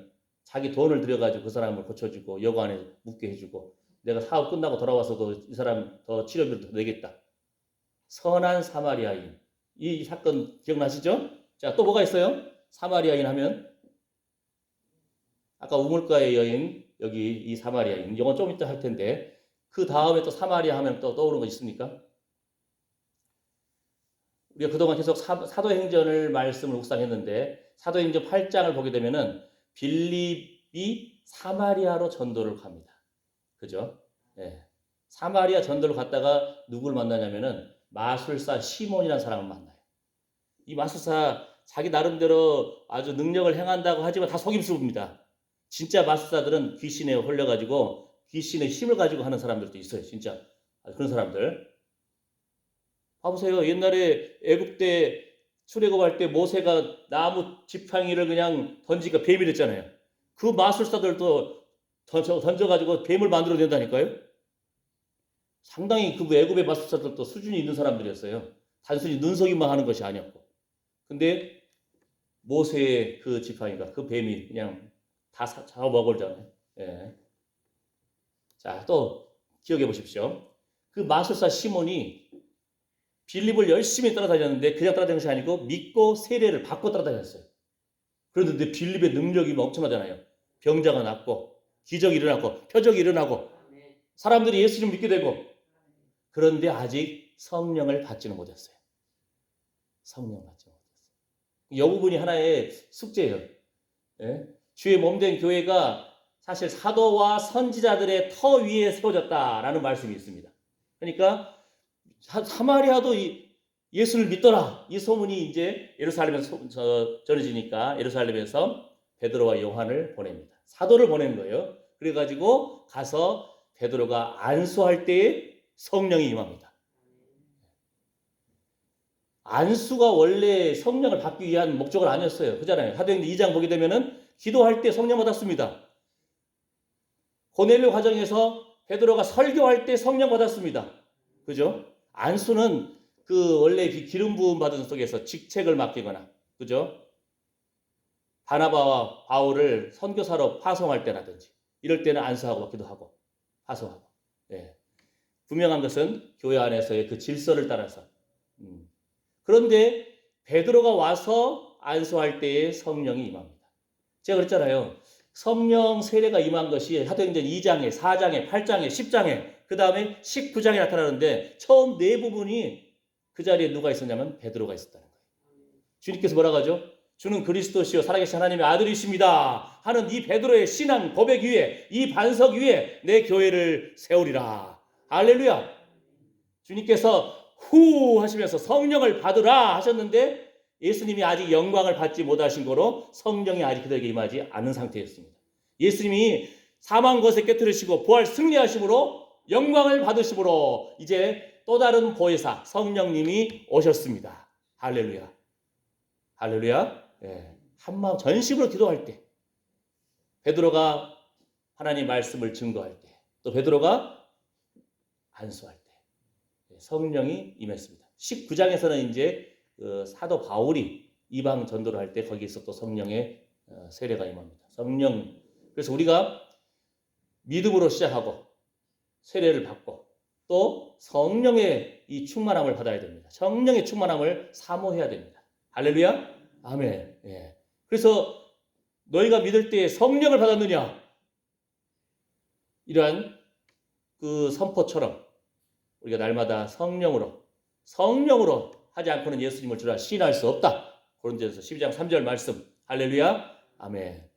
자기 돈을 들여가지고 그 사람을 고쳐주고 여관에 묵게 해주고 내가 사업 끝나고 돌아와서도 이 사람 더 치료비를 더 내겠다. 선한 사마리아인. 이 사건 기억나시죠? 자, 또 뭐가 있어요? 사마리아인 하면 아까 우물가의 여인, 여기 이 사마리아인. 이건 좀 이따 할 텐데 그 다음에 또 사마리아 하면 또 떠오르는 거 있습니까? 우리가 그동안 계속 사도행전을 말씀을 묵상했는데 사도행전 8장을 보게 되면은 빌립이 사마리아로 전도를 갑니다. 그죠? 사마리아 전도를 갔다가 누굴 만나냐면은 마술사 시몬이라는 사람을 만나요. 이 마술사 자기 나름대로 아주 능력을 행한다고 하지만 다 속임수입니다. 진짜 마술사들은 귀신에 홀려가지고 귀신의 힘을 가지고 하는 사람들도 있어요. 진짜 그런 사람들. 봐보세요. 옛날에 애국때 출애굽할 때 모세가 나무 지팡이를 그냥 던지니까 뱀이 됐잖아요. 그 마술사들도 던져가지고 뱀을 만들어낸다니까요. 상당히 그 애굽의 마술사들도 수준이 있는 사람들이었어요. 단순히 눈속임만 하는 것이 아니었고. 근데 모세의 그 지팡이가 그 뱀이 그냥 다 잡아먹을잖아요. 자, 또 기억해 보십시오. 그 마술사 시몬이 빌립을 열심히 따라다녔는데 그냥 따라다니는 것이 아니고 믿고 세례를 받고 따라다녔어요. 그런데 빌립의 능력이 엄청나잖아요. 병자가 낫고 기적이 일어나고 표적이 일어나고 사람들이 예수를 믿게 되고 그런데 아직 성령을 받지는 못했어요. 성령을 받지 못했어요. 이 부분이 하나의 숙제예요. 주의 몸된 교회가 사실 사도와 선지자들의 터 위에 세워졌다라는 말씀이 있습니다. 그러니까 사마리아도 예수를 믿더라. 이 소문이 이제 예루살렘에서 전해지니까 예루살렘에서 베드로와 요한을 보냅니다. 사도를 보낸 거예요. 그래가지고 가서 베드로가 안수할 때에 성령이 임합니다. 안수가 원래 성령을 받기 위한 목적은 아니었어요. 그잖아요. 사도행전 2장 보게 되면은 기도할 때 성령 받았습니다. 고넬료 과정에서 베드로가 설교할 때 성령 받았습니다. 그죠? 안수는 그 원래 기름 부음 받은 속에서 직책을 맡기거나, 그죠? 바나바와 바울을 선교사로 파송할 때라든지 이럴 때는 안수하고 받기도 하고 파송하고. 분명한 것은 교회 안에서의 그 질서를 따라서. 그런데 베드로가 와서 안수할 때에 성령이 임합니다. 제가 그랬잖아요. 성령 세례가 임한 것이 사도행전 2장에, 4장에, 8장에, 10장에, 그 다음에 19장에 나타나는데 처음 네 부분이 그 자리에 누가 있었냐면 베드로가 있었다는 거예요. 주님께서 뭐라고 하죠? 주는 그리스도시요 살아계신 하나님의 아들이십니다 하는 이 베드로의 신앙 고백 위에, 이 반석 위에 내 교회를 세우리라. 할렐루야. 주님께서 후 하시면서 성령을 받으라 하셨는데 예수님이 아직 영광을 받지 못하신 거로 성령이 아직 그들에게 임하지 않은 상태였습니다. 예수님이 사망 것에 깨뜨리시고 부활 승리하심으로 영광을 받으심으로 이제 또 다른 보혜사 성령님이 오셨습니다. 할렐루야. 할렐루야. 예. 한마음 전심으로 기도할 때, 베드로가 하나님 말씀을 증거할 때, 또 베드로가 안수할 때 성령이 임했습니다. 19장에서는 이제 사도 바울이 이방 전도를 할 때 거기에서 또 성령의 세례가 임합니다. 성령. 그래서 우리가 믿음으로 시작하고 세례를 받고 또 성령의 이 충만함을 받아야 됩니다. 성령의 충만함을 사모해야 됩니다. 할렐루야. 아멘. 예. 그래서 너희가 믿을 때 성령을 받았느냐? 이러한 그 선포처럼 우리가 날마다 성령으로 하지 않고는 예수님을 주라 시인할 수 없다. 고린도전서 12장 3절 말씀. 할렐루야. 아멘.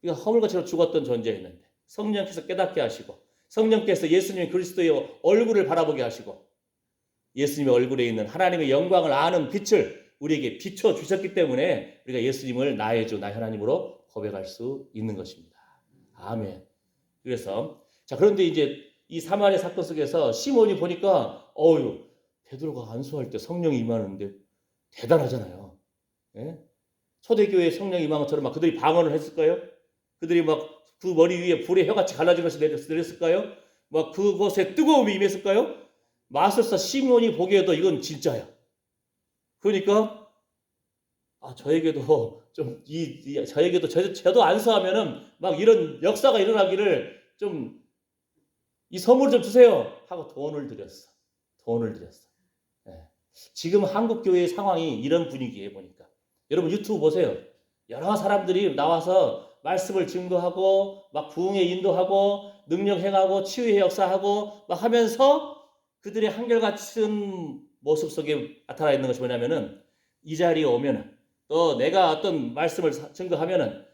우리가 허물같이 죽었던 존재였는데 성령께서 깨닫게 하시고 성령께서 예수님의 그리스도의 얼굴을 바라보게 하시고 예수님의 얼굴에 있는 하나님의 영광을 아는 빛을 우리에게 비춰 주셨기 때문에 우리가 예수님을 나의 주, 나의 하나님으로 고백할 수 있는 것입니다. 아멘. 그래서 자, 그런데 이제 이 사마리아 사건 속에서 시몬이 보니까 베드로가 안수할 때 성령이 임하는데 대단하잖아요. 예? 초대교회에 성령이 임한 것처럼 막 그들이 방언을 했을까요? 그들이 막 그 머리 위에 불의 혀같이 갈라진 것이 내렸을까요? 막 그것에 뜨거움이 임했을까요? 마술사 시몬이 보기에도 이건 진짜야. 그러니까 저에게도 좀 저도 안수하면은 막 이런 역사가 일어나기를 좀 이 선물 좀 주세요 하고 돈을 드렸어. 예. 지금 한국 교회의 상황이 이런 분위기에 보니까 여러분 유튜브 보세요. 여러 사람들이 나와서 말씀을 증거하고 막 부흥에 인도하고 능력 행하고 치유의 역사하고 막 하면서 그들의 한결같은 모습 속에 나타나 있는 것이 뭐냐면은 이 자리에 오면은 또 내가 어떤 말씀을 증거하면은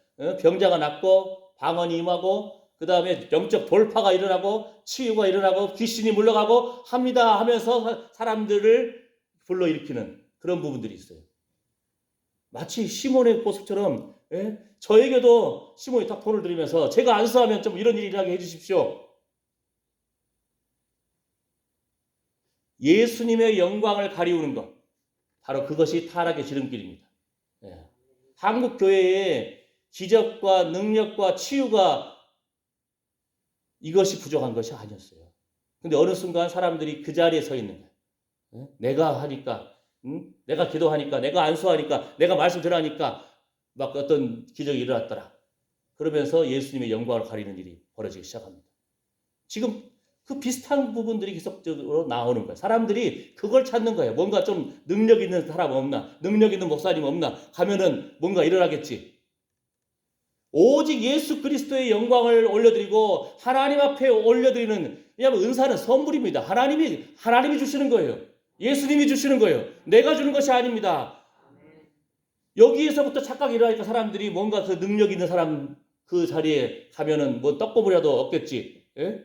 병자가 낫고 방언이 임하고 그 다음에 영적 돌파가 일어나고 치유가 일어나고 귀신이 물러가고 합니다 하면서 사람들을 불러일으키는 그런 부분들이 있어요. 마치 시몬의 모습처럼 저에게도 시몬이 딱 돈을 드리면서 제가 안수하면 좀 이런 일이 일어나게 해주십시오. 예수님의 영광을 가리우는 것, 바로 그것이 타락의 지름길입니다. 한국 교회의 기적과 능력과 치유가 이것이 부족한 것이 아니었어요. 근데 어느 순간 사람들이 그 자리에 서 있는 거예요. 내가 하니까, 내가 기도하니까, 내가 안수하니까, 내가 말씀 전하니까 막 어떤 기적이 일어났더라. 그러면서 예수님의 영광을 가리는 일이 벌어지기 시작합니다. 지금 그 비슷한 부분들이 계속적으로 나오는 거예요. 사람들이 그걸 찾는 거예요. 뭔가 좀 능력 있는 사람 없나? 능력 있는 목사님 없나? 가면은 뭔가 일어나겠지. 오직 예수 그리스도의 영광을 올려드리고 하나님 앞에 올려드리는, 왜냐하면 은사는 선물입니다. 하나님이 주시는 거예요. 예수님이 주시는 거예요. 내가 주는 것이 아닙니다. 여기에서부터 착각이 일어나니까 사람들이 뭔가 그 능력 있는 사람 그 자리에 가면은 뭐 떡고물이라도 얻겠지. 예?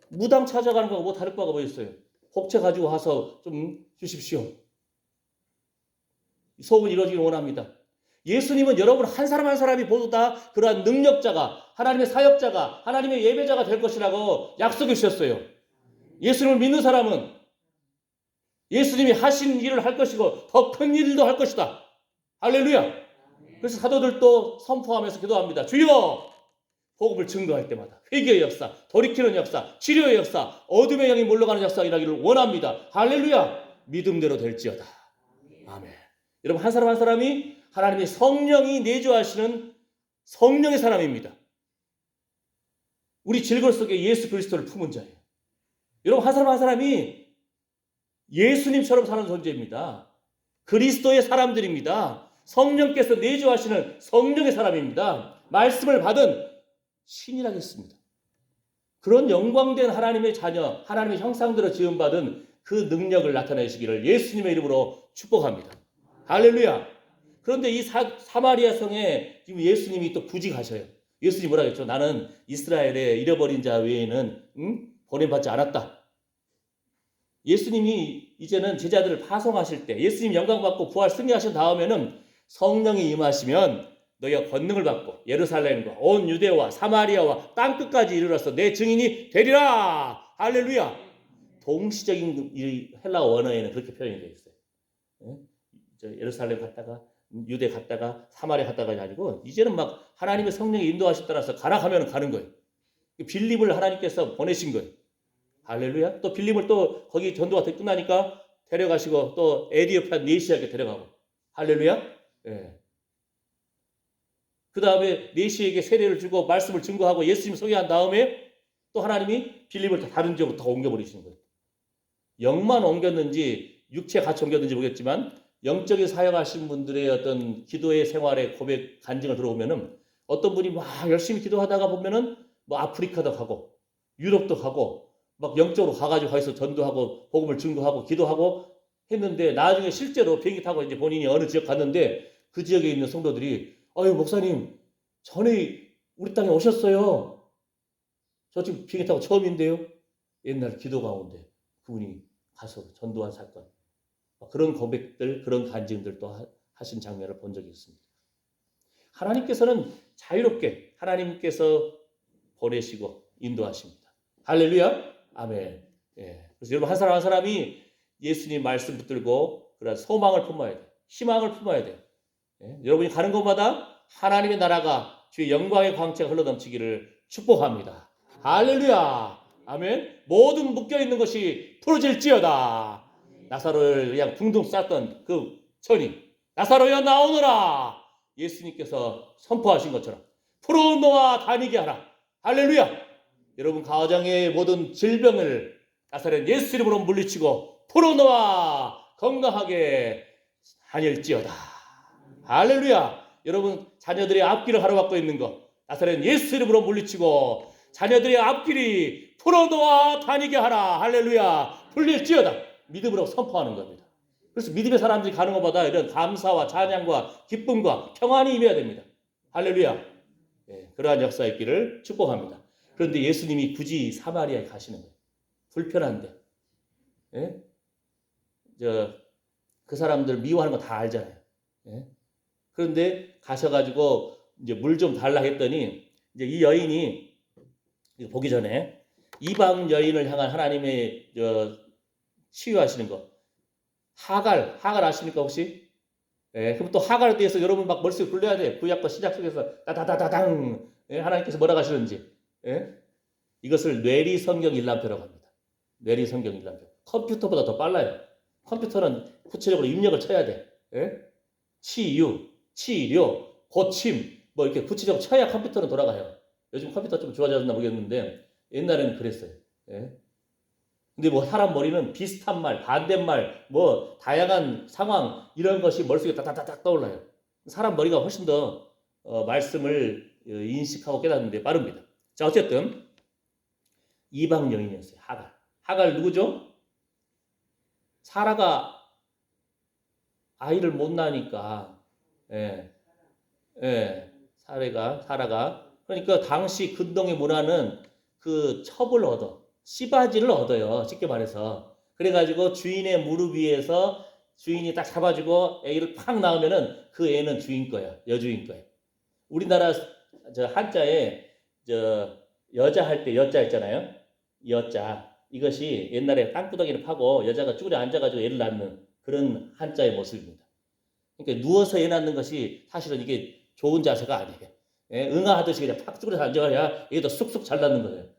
무당 찾아가는 거하고 뭐 다를 바가 뭐 있어요. 복채 가지고 와서 좀 주십시오. 소원이 이루어지길 원합니다. 예수님은 여러분 한 사람 한 사람이 모두 다 그러한 능력자가, 하나님의 사역자가, 하나님의 예배자가 될 것이라고 약속해 주셨어요. 예수님을 믿는 사람은 예수님이 하신 일을 할 것이고 더 큰 일도 할 것이다. 할렐루야. 그래서 사도들도 선포하면서 기도합니다. 주여! 복음을 증거할 때마다 회개의 역사, 돌이키는 역사, 치료의 역사, 어둠의 영이 물러가는 역사 일하기를 원합니다. 할렐루야. 믿음대로 될지어다. 아멘. 여러분 한 사람 한 사람이 하나님의 성령이 내주하시는 성령의 사람입니다. 우리 질거 속에 예수 그리스도를 품은 자예요. 여러분 한 사람 한 사람이 예수님처럼 사는 존재입니다. 그리스도의 사람들입니다. 성령께서 내주하시는 성령의 사람입니다. 말씀을 받은 신이라겠습니다. 그런 영광된 하나님의 자녀, 하나님의 형상대로 지음받은 그 능력을 나타내시기를 예수님의 이름으로 축복합니다. 할렐루야. 그런데 이 사마리아 성에 지금 예수님이 또 부직하셔요. 예수님이 뭐라 했죠? 나는 이스라엘의 잃어버린 자 외에는 보냄받지 않았다. 예수님이 이제는 제자들을 파송하실 때 예수님 영광 받고 부활 승리하신 다음에는 성령이 임하시면 너희가 권능을 받고 예루살렘과 온 유대와 사마리아와 땅끝까지 이르러서 내 증인이 되리라. 할렐루야. 동시적인 이 헬라어 원어에는 그렇게 표현이 되어 있어요. 예루살렘 갔다가 유대 갔다가 사마리아 갔다가 가지고 이제는 막 하나님의 성령의 인도하심 따라서 가라 하면 가는 거예요. 빌립을 하나님께서 보내신 거예요. 할렐루야. 또 빌립을 또 거기 전도가 끝나니까 데려가시고 또 에디오피아 네시아에 데려가고. 할렐루야. 예. 그 다음에 네시에게 세례를 주고 말씀을 증거하고 예수님 소개한 다음에 또 하나님이 빌립을 다른 지역으로 더 옮겨버리시는 거예요. 영만 옮겼는지 육체 같이 옮겼는지 모르겠지만 영적인 사역하신 분들의 어떤 기도의 생활의 고백 간증을 들어보면은 어떤 분이 막 열심히 기도하다가 보면은 뭐 아프리카도 가고 유럽도 가고 막 영적으로 가가지고 거기서 전도하고 복음을 증거하고 기도하고 했는데 나중에 실제로 비행기 타고 이제 본인이 어느 지역 갔는데 그 지역에 있는 성도들이 아유 목사님 전에 우리 땅에 오셨어요. 저 지금 비행기 타고 처음인데요. 옛날 기도 가운데 그분이 가서 전도한 사건 그런 고백들 그런 간증들도 하신 장면을 본 적이 있습니다. 하나님께서는 자유롭게 하나님께서 보내시고 인도하십니다. 할렐루야. 아멘. 예. 그래서 여러분 한 사람 한 사람이 예수님 말씀 붙들고 그런 소망을 품어야 돼요. 희망을 품어야 돼요. 예. 여러분이 가는 곳마다 하나님의 나라가 주의 영광의 광채가 흘러넘치기를 축복합니다. 할렐루야. 아멘. 모든 묶여있는 것이 풀어질지어다. 나사로를 그냥 둥둥 쌌던 그 천이 나사로야 나오너라. 예수님께서 선포하신 것처럼 풀어놓아 다니게 하라. 할렐루야. 여러분 가정의 모든 질병을 나사렛 예수 이름으로 물리치고 풀어놓아 건강하게 다닐지어다. 할렐루야. 여러분 자녀들의 앞길을 가로막고 있는 것 나사렛 예수 이름으로 물리치고 자녀들의 앞길이 풀어놓아 다니게 하라. 할렐루야. 풀릴지어다. 믿음으로 선포하는 겁니다. 그래서 믿음의 사람들이 가는 것보다 이런 감사와 찬양과 기쁨과 평안이 임해야 됩니다. 할렐루야. 예, 그러한 역사의 길을 축복합니다. 그런데 예수님이 굳이 사마리아에 가시는 거예요. 불편한데. 예? 그 사람들 미워하는 거 다 알잖아요. 예? 그런데 가셔가지고 이제 물 좀 달라 했더니 이제 이 여인이 보기 전에 이방 여인을 향한 하나님의 치유하시는 거. 하갈 아십니까 혹시? 예, 그럼 또 하갈에 대해서 여러분 막 머릿속에 굴려야 돼. 구약과 신약 속에서 다다다다당 예, 하나님께서 뭐라고 하시는지. 예? 이것을 뇌리 성경 일람표라고 합니다. 뇌리 성경 일람표. 컴퓨터보다 더 빨라요. 컴퓨터는 구체적으로 입력을 쳐야 돼. 예? 치유, 치료, 고침 뭐 이렇게 구체적으로 쳐야 컴퓨터는 돌아가요. 요즘 컴퓨터 좀 좋아졌나 모르겠는데 옛날에는 그랬어요. 예? 근데 뭐 사람 머리는 비슷한 말, 반대말, 뭐 다양한 상황 이런 것이 머릿속에 딱딱딱 떠올라요. 사람 머리가 훨씬 더 말씀을 인식하고 깨닫는데 빠릅니다. 자 어쨌든 이방 여인이었어요. 하갈 누구죠? 사라가 아이를 못 낳으니까 사라가 그러니까 당시 근동의 문화는 그 첩을 얻어 씨바지를 얻어요. 쉽게 말해서. 그래가지고 주인의 무릎 위에서 주인이 딱 잡아주고 애를 팍 낳으면은 그 애는 주인 거야. 여주인 거야. 우리나라 한자에 여자 할 때 여자 있잖아요. 여자. 이것이 옛날에 땅구덩이를 파고 여자가 쭈그려 앉아가지고 애를 낳는 그런 한자의 모습입니다. 그러니까 누워서 애 낳는 것이 사실은 이게 좋은 자세가 아니에요. 예, 응아하듯이 그냥 팍 쭈그려 앉아야 애도 쑥쑥 잘 낳는 거예요.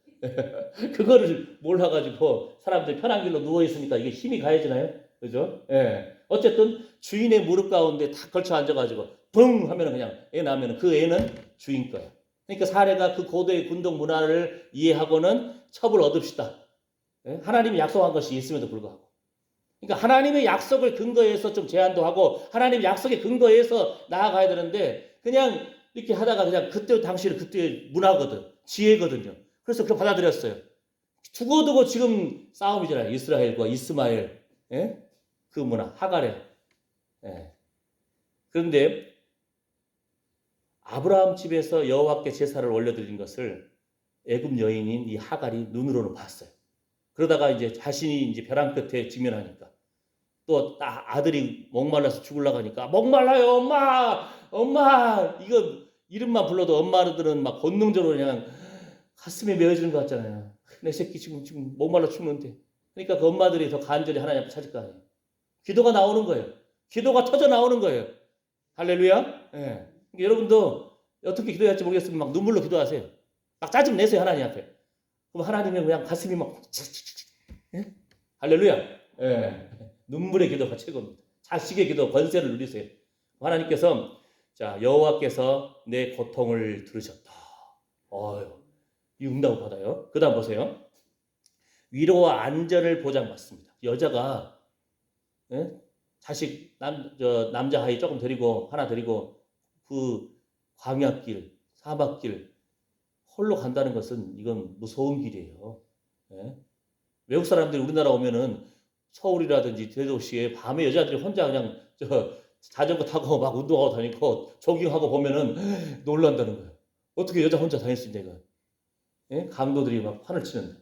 그거를 몰라가지고 사람들이 편한 길로 누워있으니까 이게 힘이 가해지나요? 그죠? 예. 어쨌든 주인의 무릎 가운데 딱 걸쳐 앉아가지고 붕 하면은 그냥 애 낳으면 그 애는 주인 거예요. 그러니까 사례가 그 고도의 군동 문화를 이해하고는 첩을 얻읍시다. 예? 하나님이 약속한 것이 있음에도 불구하고. 그러니까 하나님의 약속을 근거해서 좀 제한도 하고 하나님의 약속의 근거해서 나아가야 되는데 그냥 이렇게 하다가 그냥 그때 당시는 그때 문화거든. 지혜거든요. 그래서 그걸 받아들였어요. 두고두고 지금 싸움이잖아요. 이스라엘과 이스마엘. 예? 그 문화, 하갈에. 예. 그런데 아브라함 집에서 여호와께 제사를 올려드린 것을 애굽 여인인 이 하갈이 눈으로는 봤어요. 그러다가 이제 자신이 이제 벼랑 끝에 직면하니까 또 아들이 목말라서 죽으려고 하니까 목말라요 엄마 이거 이름만 불러도 엄마들은 막 본능적으로 그냥 가슴이 메어지는 것 같잖아요. 내 새끼 지금 목말라 죽는데. 그러니까 그 엄마들이 더 간절히 하나님 앞에 찾을 거 아니에요. 기도가 나오는 거예요. 기도가 터져 나오는 거예요. 할렐루야. 예. 그러니까 여러분도 어떻게 기도해야 할지 모르겠으면 막 눈물로 기도하세요. 막 짜증 내세요 하나님 앞에. 그럼 하나님은 그냥 가슴이 막 예? 할렐루야. 예. 눈물의 기도가 최고입니다. 자식의 기도 권세를 누리세요. 하나님께서 자 여호와께서 내 고통을 들으셨다. 이 응답을 받아요. 그 다음 보세요. 위로와 안전을 보장받습니다. 여자가 예? 자식 남자 아이 조금 데리고 하나 데리고 그 광야길 사막길 홀로 간다는 것은 이건 무서운 길이에요. 예? 외국 사람들이 우리나라 오면은 서울이라든지 대도시에 밤에 여자들이 혼자 그냥 자전거 타고 막 운동하고 다니고 조깅하고 보면은 놀란다는 거예요. 어떻게 여자 혼자 다닐 수 있냐 이거. 예? 강도들이 막 판을 치는데.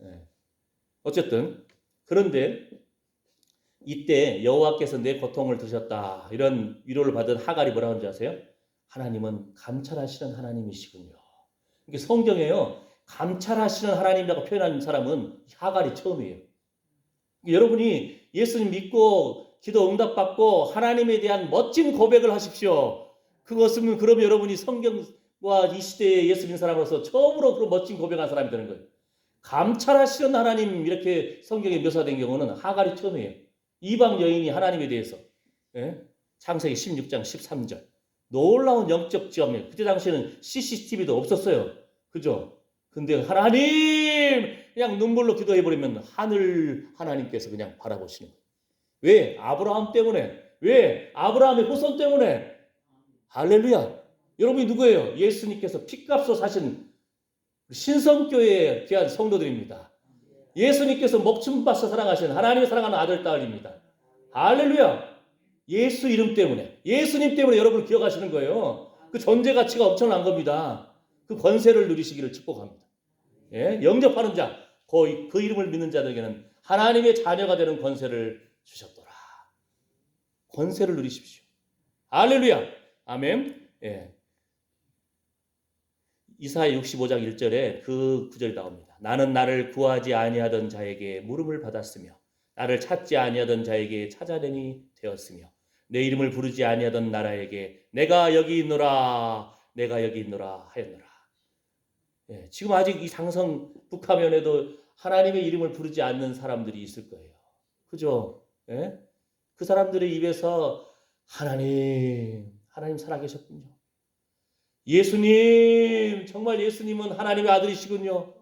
예. 어쨌든 그런데 이때 여호와께서 내 고통을 드셨다 이런 위로를 받은 하갈이 뭐라고 하는지 아세요? 하나님은 감찰하시는 하나님이시군요. 이게 성경에요. 감찰하시는 하나님이라고 표현하는 사람은 하갈이 처음이에요. 여러분이 예수님 믿고 기도 응답받고 하나님에 대한 멋진 고백을 하십시오. 그것은 그러면 여러분이 성경과 이 시대에 예수 믿는 사람으로서 처음으로 그런 멋진 고백한 사람이 되는 거예요. 감찰하시는 하나님 이렇게 성경에 묘사된 경우는 하갈이 처음이에요. 이방 여인이 하나님에 대해서 예? 창세기 16장 13절 놀라운 영적 지엄이에요. 그때 당시에는 CCTV도 없었어요. 그죠? 근데 하나님 그냥 눈물로 기도해버리면 하나님께서 그냥 바라보시는 거예요. 왜? 아브라함 때문에. 왜? 아브라함의 후손 때문에. 할렐루야. 여러분이 누구예요? 예수님께서 피값으로 사신 신성교회에 귀한 성도들입니다. 예수님께서 목숨 바쳐 사랑하시는 하나님의 사랑하는 아들, 딸입니다. 할렐루야. 예수 이름 때문에 예수님 때문에 여러분을 기억하시는 거예요. 그 존재 가치가 엄청난 겁니다. 그 권세를 누리시기를 축복합니다. 예? 영접하는 자, 그 이름을 믿는 자들에게는 하나님의 자녀가 되는 권세를 주셨더라. 권세를 누리십시오. 할렐루야. 아멘. 예. 이사야 65장 1절에 그 구절이 나옵니다. 나는 나를 구하지 아니하던 자에게 물음을 받았으며 나를 찾지 아니하던 자에게 찾아내니 되었으며 내 이름을 부르지 아니하던 나라에게 내가 여기 있노라 하였노라. 예, 지금 아직 이 상성 북한면에도 하나님의 이름을 부르지 않는 사람들이 있을 거예요. 그죠? 예? 그 사람들의 입에서 하나님 살아계셨군요. 예수님, 정말 예수님은 하나님의 아들이시군요.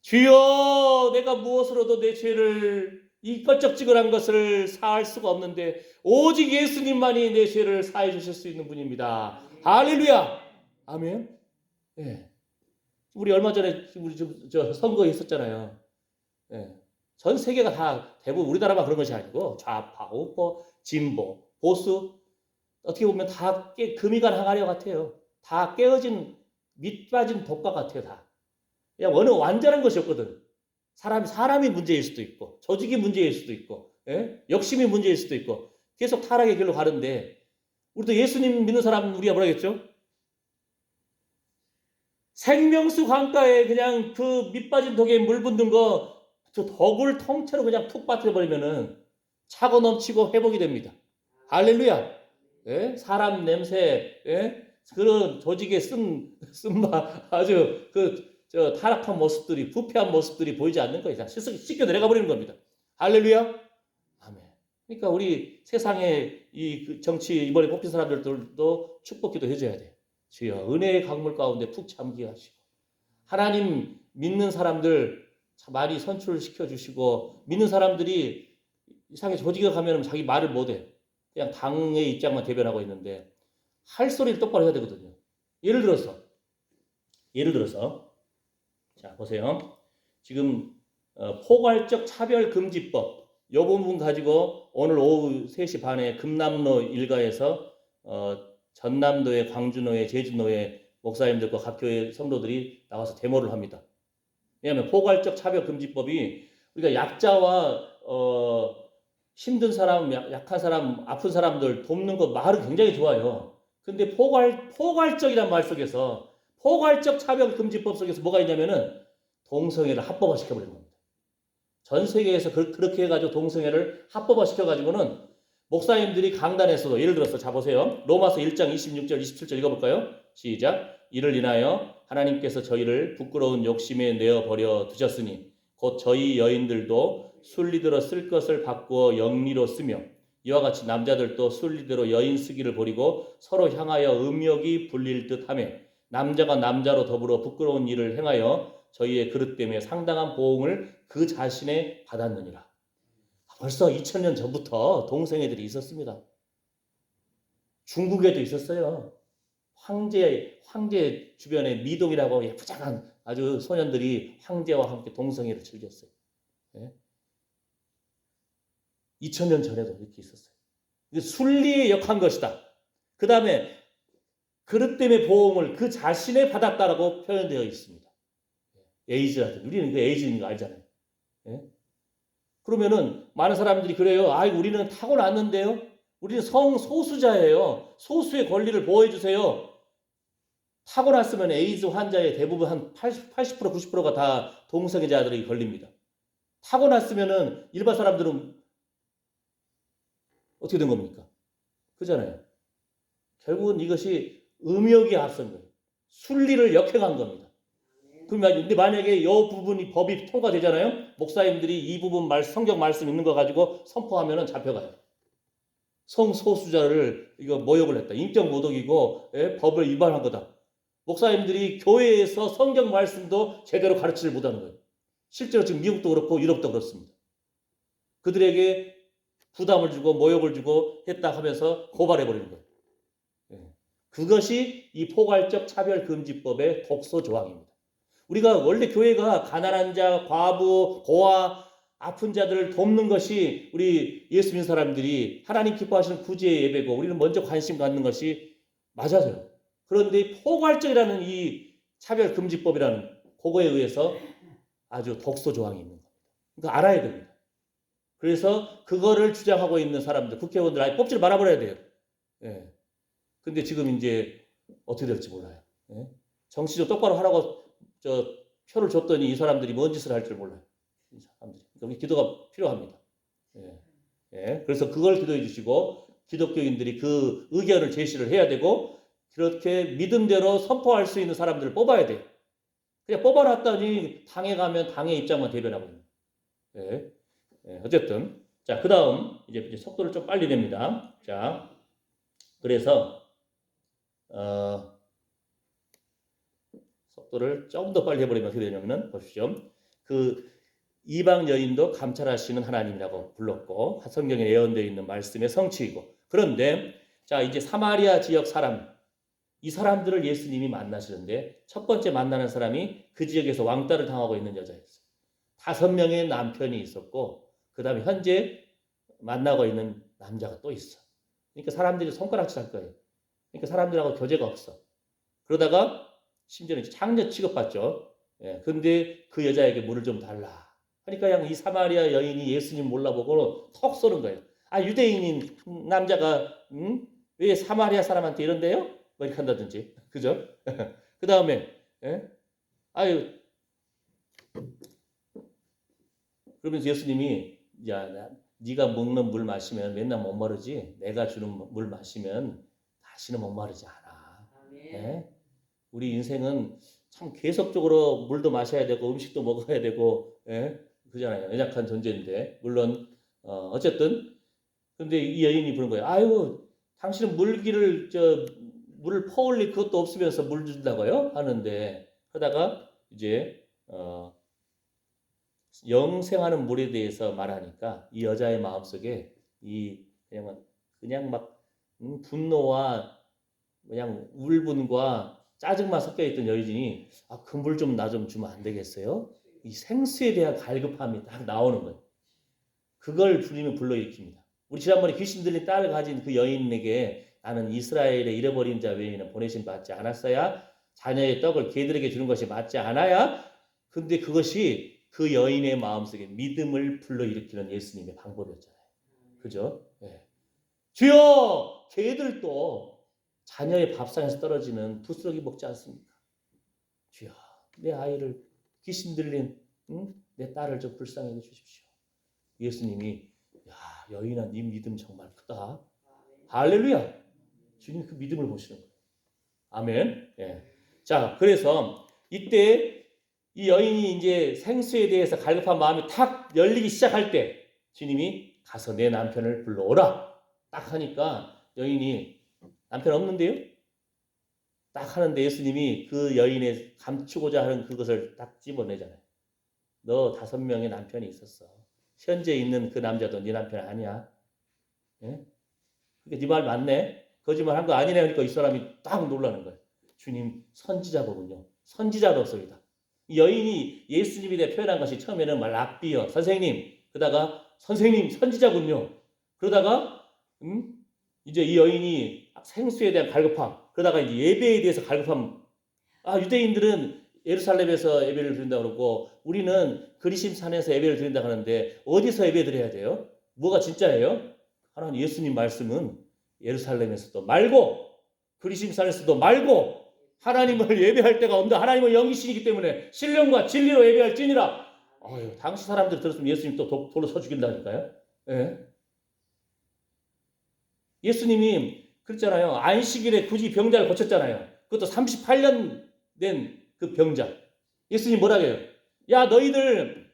주여, 내가 무엇으로도 내 죄를 이 껄쩍지근한 것을 사할 수가 없는데 오직 예수님만이 내 죄를 사해 주실 수 있는 분입니다. 할렐루야. 아멘. 예. 우리 얼마 전에 우리 저 선거 있었잖아요. 예. 전 세계가 다 대부분 우리나라만 그런 것이 아니고 좌파, 우파, 진보, 보수 어떻게 보면 다 금이간 항아리 같아요. 다 깨어진 밑 빠진 독과 같아요. 다. 그냥 어느 완전한 것이 없거든. 사람이 문제일 수도 있고 조직이 문제일 수도 있고 예? 욕심이 문제일 수도 있고 계속 타락의 길로 가는데 우리도 예수님 믿는 사람 우리가 뭐라 했죠? 생명수 강가에 그냥 그 밑빠진 독에 물 붓는 거 저 독을 통째로 그냥 툭 빠뜨려버리면은 차고 넘치고 회복이 됩니다. 할렐루야. 예? 사람 냄새, 예? 그런 조직에 쓴바 아주 저 타락한 모습들이 부패한 모습들이 보이지 않는 거예요. 씻겨 내려가 버리는 겁니다. 할렐루야. 아멘. 그러니까 우리 세상에 이 정치 이번에 뽑힌 사람들도 축복기도 해줘야 돼요. 주여 은혜의 강물 가운데 푹 잠기게 하시고 하나님 믿는 사람들 많이 선출시켜 주시고 믿는 사람들이 이상하게 조직에 가면 자기 말을 못해. 그냥 당의 입장만 대변하고 있는데 할 소리를 똑바로 해야 되거든요. 예를 들어서 자 보세요. 지금 포괄적 차별금지법 이 부분 가지고 오늘 오후 3시 반에 금남로 일가에서 전남도의 광주노회, 제주노회 목사님들과 각 교회 성도들이 나와서 데모를 합니다. 왜냐하면 포괄적 차별금지법이 우리가 약자와 힘든 사람, 약한 사람, 아픈 사람들 돕는 거 말은 굉장히 좋아요. 근데 포괄적이란 말 속에서, 포괄적 차별금지법 속에서 뭐가 있냐면은 동성애를 합법화 시켜버리는 겁니다. 전 세계에서 그렇게 해가지고 동성애를 합법화 시켜가지고는 목사님들이 강단에서도, 예를 들어서 자 보세요. 로마서 1장 26절 27절 읽어볼까요? 시작. 이를 인하여 하나님께서 저희를 부끄러운 욕심에 내어버려 두셨으니 곧 저희 여인들도 순리대로 쓸 것을 바꾸어 영리로 쓰며 이와 같이 남자들도 순리대로 여인 쓰기를 버리고 서로 향하여 음욕이 불릴 듯하며 남자가 남자로 더불어 부끄러운 일을 행하여 저희의 그릇 때문에 상당한 보응을 그 자신에 받았느니라. 벌써 2000년 전부터 동성애들이 있었습니다. 중국에도 있었어요. 황제 주변에 미동이라고 예쁘장한 아주 소년들이 황제와 함께 동성애를 즐겼어요. 예? 2000년 전에도 이렇게 있었어요. 순리에 역한 것이다. 그 다음에 그릇 때문에 보응을 그 자신에 받았다라고 표현되어 있습니다. 에이즈라든 우리는 그 에이즈인 거 알잖아요. 예? 그러면은 많은 사람들이 그래요. 아, 우리는 타고났는데요. 우리는 성소수자예요. 소수의 권리를 보호해 주세요. 타고났으면 에이즈 환자의 대부분 한 80%, 90%가 다 동성애자들이 걸립니다. 타고났으면은 일반 사람들은 어떻게 된 겁니까? 그잖아요. 결국은 이것이 음욕이 앞선 거예요. 순리를 역행한 겁니다. 근데 만약에 이 부분이 법이 통과되잖아요. 목사님들이 이 부분 성경 말씀 있는 거 가지고 선포하면은 잡혀가요. 성소수자를 이거 모욕을 했다. 인격 모독이고 법을 위반한 거다. 목사님들이 교회에서 성경 말씀도 제대로 가르치지 못하는 거예요. 실제로 지금 미국도 그렇고 유럽도 그렇습니다. 그들에게 부담을 주고 모욕을 주고 했다 하면서 고발해버리는 거예요. 그것이 이 포괄적 차별금지법의 독소 조항입니다. 우리가 원래 교회가 가난한 자, 과부, 고아, 아픈 자들을 돕는 것이 우리 예수 믿는 사람들이 하나님 기뻐하시는 구제의 예배고 우리는 먼저 관심 갖는 것이 맞아요. 그런데 포괄적이라는 이 차별금지법이라는 그거에 의해서 아주 독소 조항이 있는 겁니다. 그러니까 알아야 됩니다. 그래서 그거를 주장하고 있는 사람들, 국회의원들 아예 뽑지를 말아버려야 돼요. 예. 근데 지금 이제 어떻게 될지 몰라요. 예? 정치 좀 똑바로 하라고 표를 줬더니 이 사람들이 뭔 짓을 할 줄 몰라요. 이 사람들이. 여기 기도가 필요합니다. 예. 예. 그래서 그걸 기도해 주시고 기독교인들이 그 의견을 제시를 해야 되고 그렇게 믿음대로 선포할 수 있는 사람들을 뽑아야 돼요. 그냥 뽑아놨더니 당에 가면 당의 입장만 대변하고 있는 거예요. 예. 예. 어쨌든 자, 그 다음 이제 속도를 좀 빨리 냅니다. 자, 그래서 속도를 좀 더 빨리 해버리면 어떻게 되냐면은 보십시오. 그 이방 여인도 감찰하시는 하나님이라고 불렀고 성경에 예언되어 있는 말씀의 성취이고 그런데 자 이제 사마리아 지역 사람 이 사람들을 예수님이 만나시는데 첫 번째 만나는 사람이 그 지역에서 왕따를 당하고 있는 여자였어요. 5명의 남편이 있었고 그 다음에 현재 만나고 있는 남자가 또 있어. 그러니까 사람들이 손가락질 할 거예요. 그러니까 사람들하고 교제가 없어. 그러다가 심지어는 장녀 취급받죠. 예, 근데 그 여자에게 물을 좀 달라. 그러니까 그냥 이 사마리아 여인이 예수님 몰라보고 턱 쏘는 거예요. 아, 유대인인 남자가 왜 사마리아 사람한테 이런데요? 뭐 이렇게 한다든지. 그죠? 그 다음에 예? 아유 그러면서 예수님이 야, 네가 먹는 물 마시면 맨날 목마르지 내가 주는 물 마시면 다시는 목마르지 않아. 예? 우리 인생은 참 계속적으로 물도 마셔야 되고 음식도 먹어야 되고 예? 그잖아요. 연약한 존재인데 물론 어쨌든 근데 이 여인이 부른 거예요. 아유 당신은 물을 퍼올릴 그것도 없으면서 물 준다고요? 하는데 하다가 이제 영생하는 물에 대해서 말하니까 이 여자의 마음속에 이 그냥 막 분노와 그냥 울분과 짜증만 섞여 있던 여인이 아, 그 물 좀 나 좀 주면 안 되겠어요? 이 생수에 대한 갈급함이 딱 나오는 거예요. 그걸 주님은 불러일으킵니다. 우리 지난번에 귀신 들린 딸을 가진 그 여인에게 나는 이스라엘의 잃어버린 자 외에는 보내심 받지 않았어야 자녀의 떡을 개들에게 주는 것이 맞지 않아야 근데 그것이 그 여인의 마음속에 믿음을 불러일으키는 예수님의 방법이었잖아요. 그죠? 예. 주여, 개들도 자녀의 밥상에서 떨어지는 부스러기 먹지 않습니까? 주여, 내 아이를 귀신 들린 내 딸을 좀 불쌍히 해주십시오. 예수님이 야, 여인아, 네 믿음 정말 크다. 할렐루야. 주님 그 믿음을 보시는 거예요. 아멘. 예. 자, 그래서 이때 이 여인이 이제 생수에 대해서 갈급한 마음이 탁 열리기 시작할 때 주님이 가서 내 남편을 불러오라. 딱 하니까 여인이 남편 없는데요? 딱 하는데 예수님이 그 여인의 감추고자 하는 그것을 딱 집어내잖아요. 너 5명의 남편이 있었어. 현재 있는 그 남자도 네 남편 아니야. 예? 그게 네 말 맞네? 거짓말 한 거 아니네 하니까 이 사람이 딱 놀라는 거예요. 주님 선지자거든요. 선지자로서이다. 이 여인이 예수님에 대해 표현한 것이 처음에는 말 랍비여 선생님, 그러다가 선생님 선지자군요. 그러다가 이제 이 여인이 생수에 대한 갈급함, 그러다가 이제 예배에 대해서 갈급함. 유대인들은 예루살렘에서 예배를 드린다고 그러고 우리는 그리심 산에서 예배를 드린다고 하는데 어디서 예배 드려야 돼요? 뭐가 진짜예요? 하나님 예수님 말씀은 예루살렘에서도 말고 그리심 산에서도 말고 하나님을 예배할 때가 온다. 하나님은 영이시기 때문에 신령과 진리로 예배할지니라. 당시 사람들 들었으면 예수님 또 돌로 서 죽인다니까요. 예. 예수님이 그랬잖아요. 안식일에 굳이 병자를 고쳤잖아요. 그것도 38년 된 그 병자. 예수님 뭐라고 해요? 야, 너희들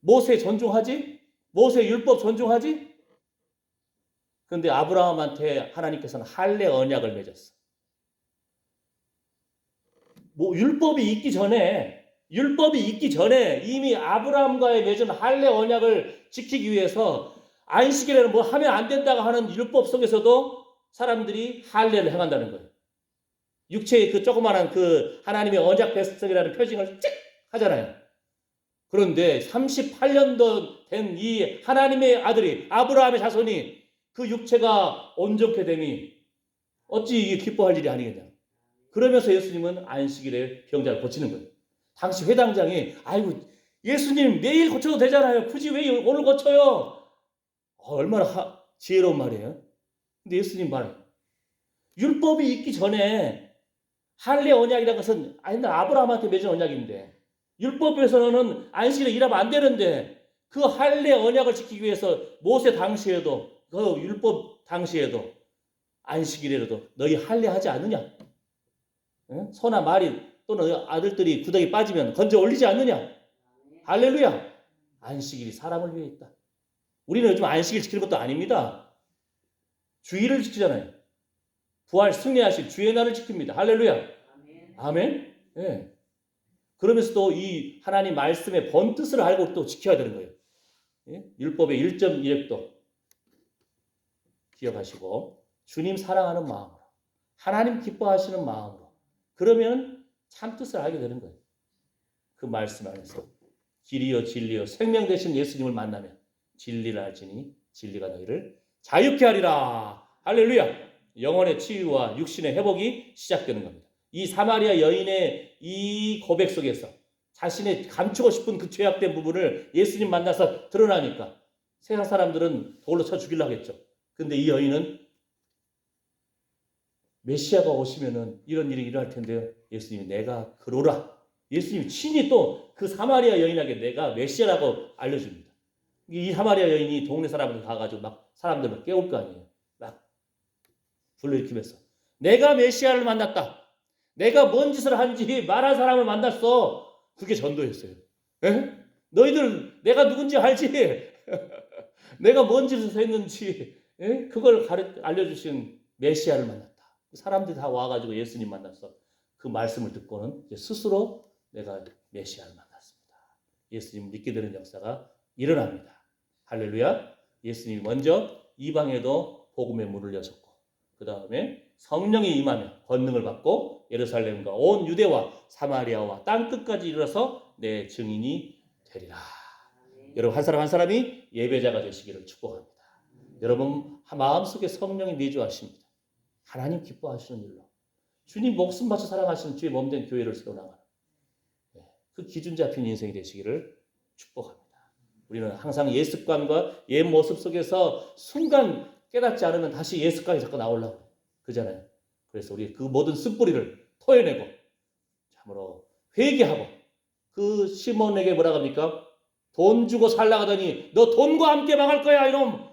모세 존중하지? 모세 율법 존중하지? 그런데 아브라함한테 하나님께서는 할례 언약을 맺었어. 율법이 있기 전에 이미 아브라함과의 맺은 할례 언약을 지키기 위해서 안식일에는 뭐 하면 안 된다고 하는 율법 속에서도 사람들이 할례를 행한다는 거예요. 육체의 그 조그마한 그 하나님의 언약 백성이라는 표징을 찍 하잖아요. 그런데 38년도 된 이 하나님의 아들이 아브라함의 자손이 그 육체가 온전케 됨이 어찌 이게 기뻐할 일이 아니겠냐. 그러면서 예수님은 안식일에 병자를 고치는 거예요. 당시 회당장이 아이고 예수님 내일 고쳐도 되잖아요. 굳이 왜 오늘 고쳐요? 얼마나 지혜로운 말이에요. 근데 예수님 말 율법이 있기 전에 할례 언약이라는 것은 아브라함한테 맺은 언약인데 율법에서는 안식일에 일하면 안 되는데 그 할례 언약을 지키기 위해서 모세 당시에도 그 율법 당시에도 안식일에도 너희 할례하지 않느냐? 응? 소나 말이 또는 아들들이 구덩이 빠지면 건져 올리지 않느냐? 할렐루야! 안식일이 사람을 위해 있다. 우리는 요즘 안식일 지키는 것도 아닙니다. 주일을 지키잖아요. 부활 승리하실 주의 날을 지킵니다. 할렐루야! 아멘? 예. 그러면서도 이 하나님 말씀의 본뜻을 알고 또 지켜야 되는 거예요. 예? 율법의 1.1획도 기억하시고 주님 사랑하는 마음으로 하나님 기뻐하시는 마음으로 그러면 참 뜻을 알게 되는 거예요. 그 말씀 안에서 길이요 진리요 생명 되신 예수님을 만나면 진리를 알지니 진리가 너희를 자유케 하리라. 할렐루야. 영혼의 치유와 육신의 회복이 시작되는 겁니다. 이 사마리아 여인의 이 고백 속에서 자신의 감추고 싶은 그 죄악된 부분을 예수님 만나서 드러나니까 세상 사람들은 돌로 쳐 죽이려고 하겠죠. 근데 이 여인은 메시아가 오시면은 이런 일이 일어날 텐데요. 예수님이 내가 그러라. 예수님이 친히 또 그 사마리아 여인에게 내가 메시아라고 알려줍니다. 이 사마리아 여인이 동네 사람들 가가지고 막 사람들을 깨울 거 아니에요. 막 불러일으키면서 내가 메시아를 만났다. 내가 뭔 짓을 한지 말한 사람을 만났어. 그게 전도였어요. 에? 너희들 내가 누군지 알지? 내가 뭔 짓을 했는지 그걸 알려주신 메시아를 만났다. 사람들이 다 와가지고 예수님 만났어. 그 말씀을 듣고는 이제 스스로 내가 메시아를 만났습니다. 예수님 믿게 되는 역사가 일어납니다. 할렐루야. 예수님이 먼저 이방에도 복음의 문을 여셨고 그 다음에 성령이 임하며 권능을 받고 예루살렘과 온 유대와 사마리아와 땅끝까지 이르러서 내 증인이 되리라. 여러분 한 사람 한 사람이 예배자가 되시기를 축복합니다. 여러분 마음속에 성령이 내주하십니다. 하나님 기뻐하시는 일로 주님 목숨 바쳐 사랑하시는 주의 몸된 교회를 세워나가는 그 기준 잡힌 인생이 되시기를 축복합니다. 우리는 항상 옛 습관과 옛 모습 속에서 순간 깨닫지 않으면 다시 옛 습관이 자꾸 나오려고 그러잖아요. 그래서 우리 그 모든 습뿌리를 토해내고 참으로 회개하고 그 시몬에게 뭐라 합니까? 돈 주고 살라 하더니 너 돈과 함께 망할 거야 이놈.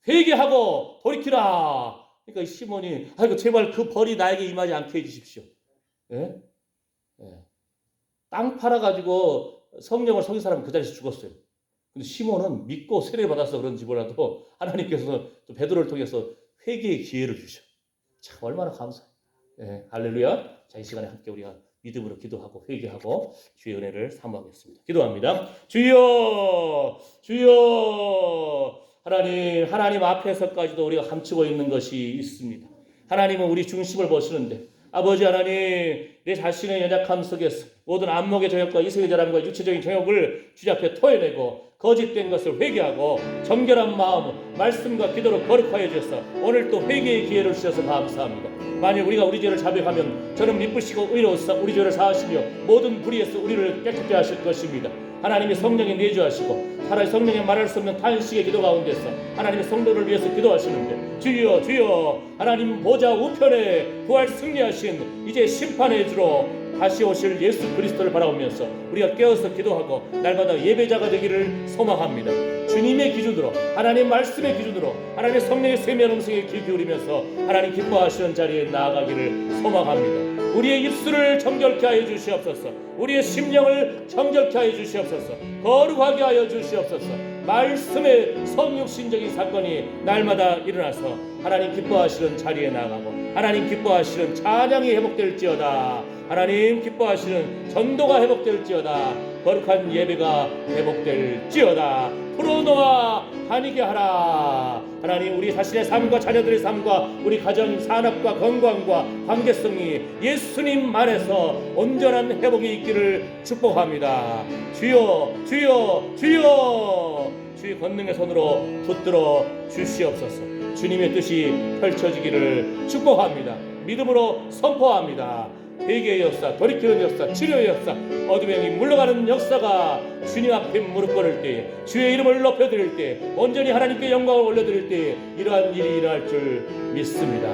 회개하고 돌이키라. 그러니까 이 시몬이 아이고 제발 그 벌이 나에게 임하지 않게 해주십시오. 예? 예. 땅 팔아가지고 성령을 속인 사람은 그 자리에서 죽었어요. 근데 시몬은 믿고 세례받아서 그런지 몰라도 하나님께서 또 베드로를 통해서 회개의 기회를 주셔. 참 얼마나 감사해요. 예, 할렐루야. 자, 이 시간에 함께 우리가 믿음으로 기도하고 회개하고 주의 은혜를 사모하겠습니다. 기도합니다. 주여, 주여. 하나님 앞에서까지도 우리가 감추고 있는 것이 있습니다. 하나님은 우리 중심을 보시는데 아버지 하나님, 내 자신의 연약함 속에서 모든 안목의 정욕과 이성의 자랑과 육체적인 정욕을 주님 앞에 토해내고 거짓된 것을 회개하고 정결한 마음, 말씀과 기도로 거룩하여 주셔서 오늘 또 회개의 기회를 주셔서 감사합니다. 만일 우리가 우리 죄를 자백하면 저는 미쁘시고 의로우사 우리 죄를 사하시며 모든 불의에서 우리를 깨끗게 하실 것입니다. 하나님이 성령에 내주하시고 차라리 성령의 말할 수 없는 탄식의 기도 가운데서 하나님의 성도를 위해서 기도하시는데 주여 주여 하나님 보좌 우편에 부활 승리하신 이제 심판의 주로 다시 오실 예수 그리스도를 바라보면서 우리가 깨어서 기도하고 날마다 예배자가 되기를 소망합니다. 주님의 기준으로 하나님 말씀의 기준으로 하나님의 성령의 세미한 음성에 귀 기울이면서 하나님 기뻐하시는 자리에 나아가기를 소망합니다. 우리의 입술을 정결케 하여 주시옵소서. 우리의 심령을 정결케 하여 주시옵소서. 거룩하게 하여 주시옵소서. 말씀의 성육신적인 사건이 날마다 일어나서 하나님 기뻐하시는 자리에 나아가고 하나님 기뻐하시는 찬양이 회복될지어다. 하나님 기뻐하시는 전도가 회복될지어다. 거룩한 예배가 회복될지어다. 풀어놓아 다니게 하라. 하나님 우리 자신의 삶과 자녀들의 삶과 우리 가정 산업과 건강과 관계성이 예수님 안에서 온전한 회복이 있기를 축복합니다. 주여 주여 주여 주의 권능의 손으로 붙들어 주시옵소서. 주님의 뜻이 펼쳐지기를 축복합니다. 믿음으로 선포합니다. 회개의 역사, 돌이키는 역사, 치료의 역사, 어둠의 영이 물러가는 역사가 주님 앞에 무릎 꿇을 때에 주의 이름을 높여드릴 때 온전히 하나님께 영광을 올려드릴 때에 이러한 일이 일어날 줄 믿습니다.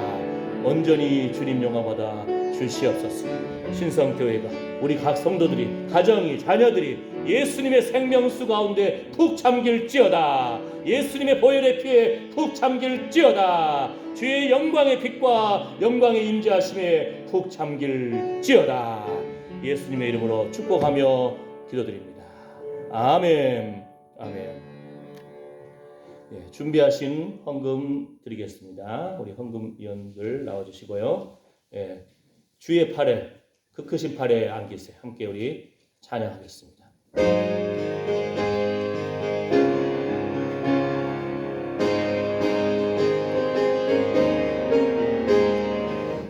온전히 주님 영광받아 주시옵소서. 신성교회가 우리 각 성도들이 가정이 자녀들이 예수님의 생명수 가운데 푹 잠길지어다. 예수님의 보혈의 피에 푹 잠길지어다. 주의 영광의 빛과 영광의 임재하심에 푹 잠길지어다. 예수님의 이름으로 축복하며 기도드립니다. 아멘. 아멘. 예, 준비하신 헌금 드리겠습니다. 우리 헌금위원들 나와주시고요. 예, 주의 팔에 그 크신 팔에 안기세 함께 우리 찬양하겠습니다.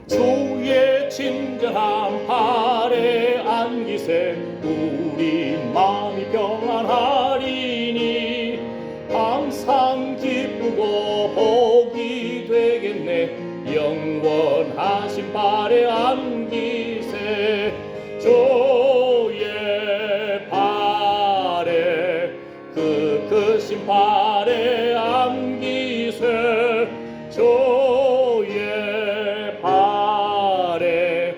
주의 친절한 팔에 안기세 우리 마음이 평안하리니 항상 기쁘고 복이 되겠네. 영원하신 팔에 안기세 주의 팔에 그 크신 팔에 안기세 주의 팔에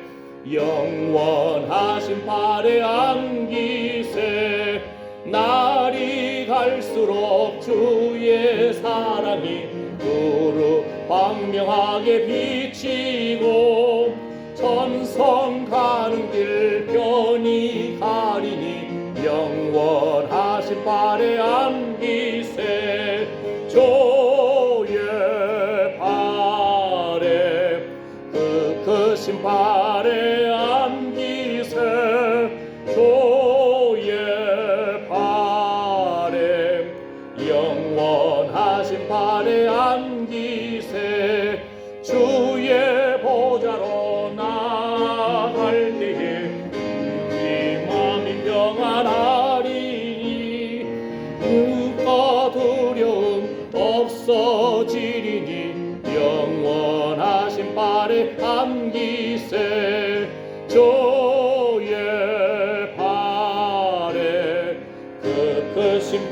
영원하신 팔에 안기세 날이 갈수록 주의 사랑이 두루 광명하게 비치고 천성 가는 길 편히 가리니 영원하신 팔에 안기세 주의 팔에 그 크신 팔에 안기세 주의 팔에 영원하신 팔에 안기세 주의 보좌로 나갈 때에 우리 마음이 평안하리니 누가 두려움 없어지리니 영원하신 팔에 안기세 주의 팔에 그 크신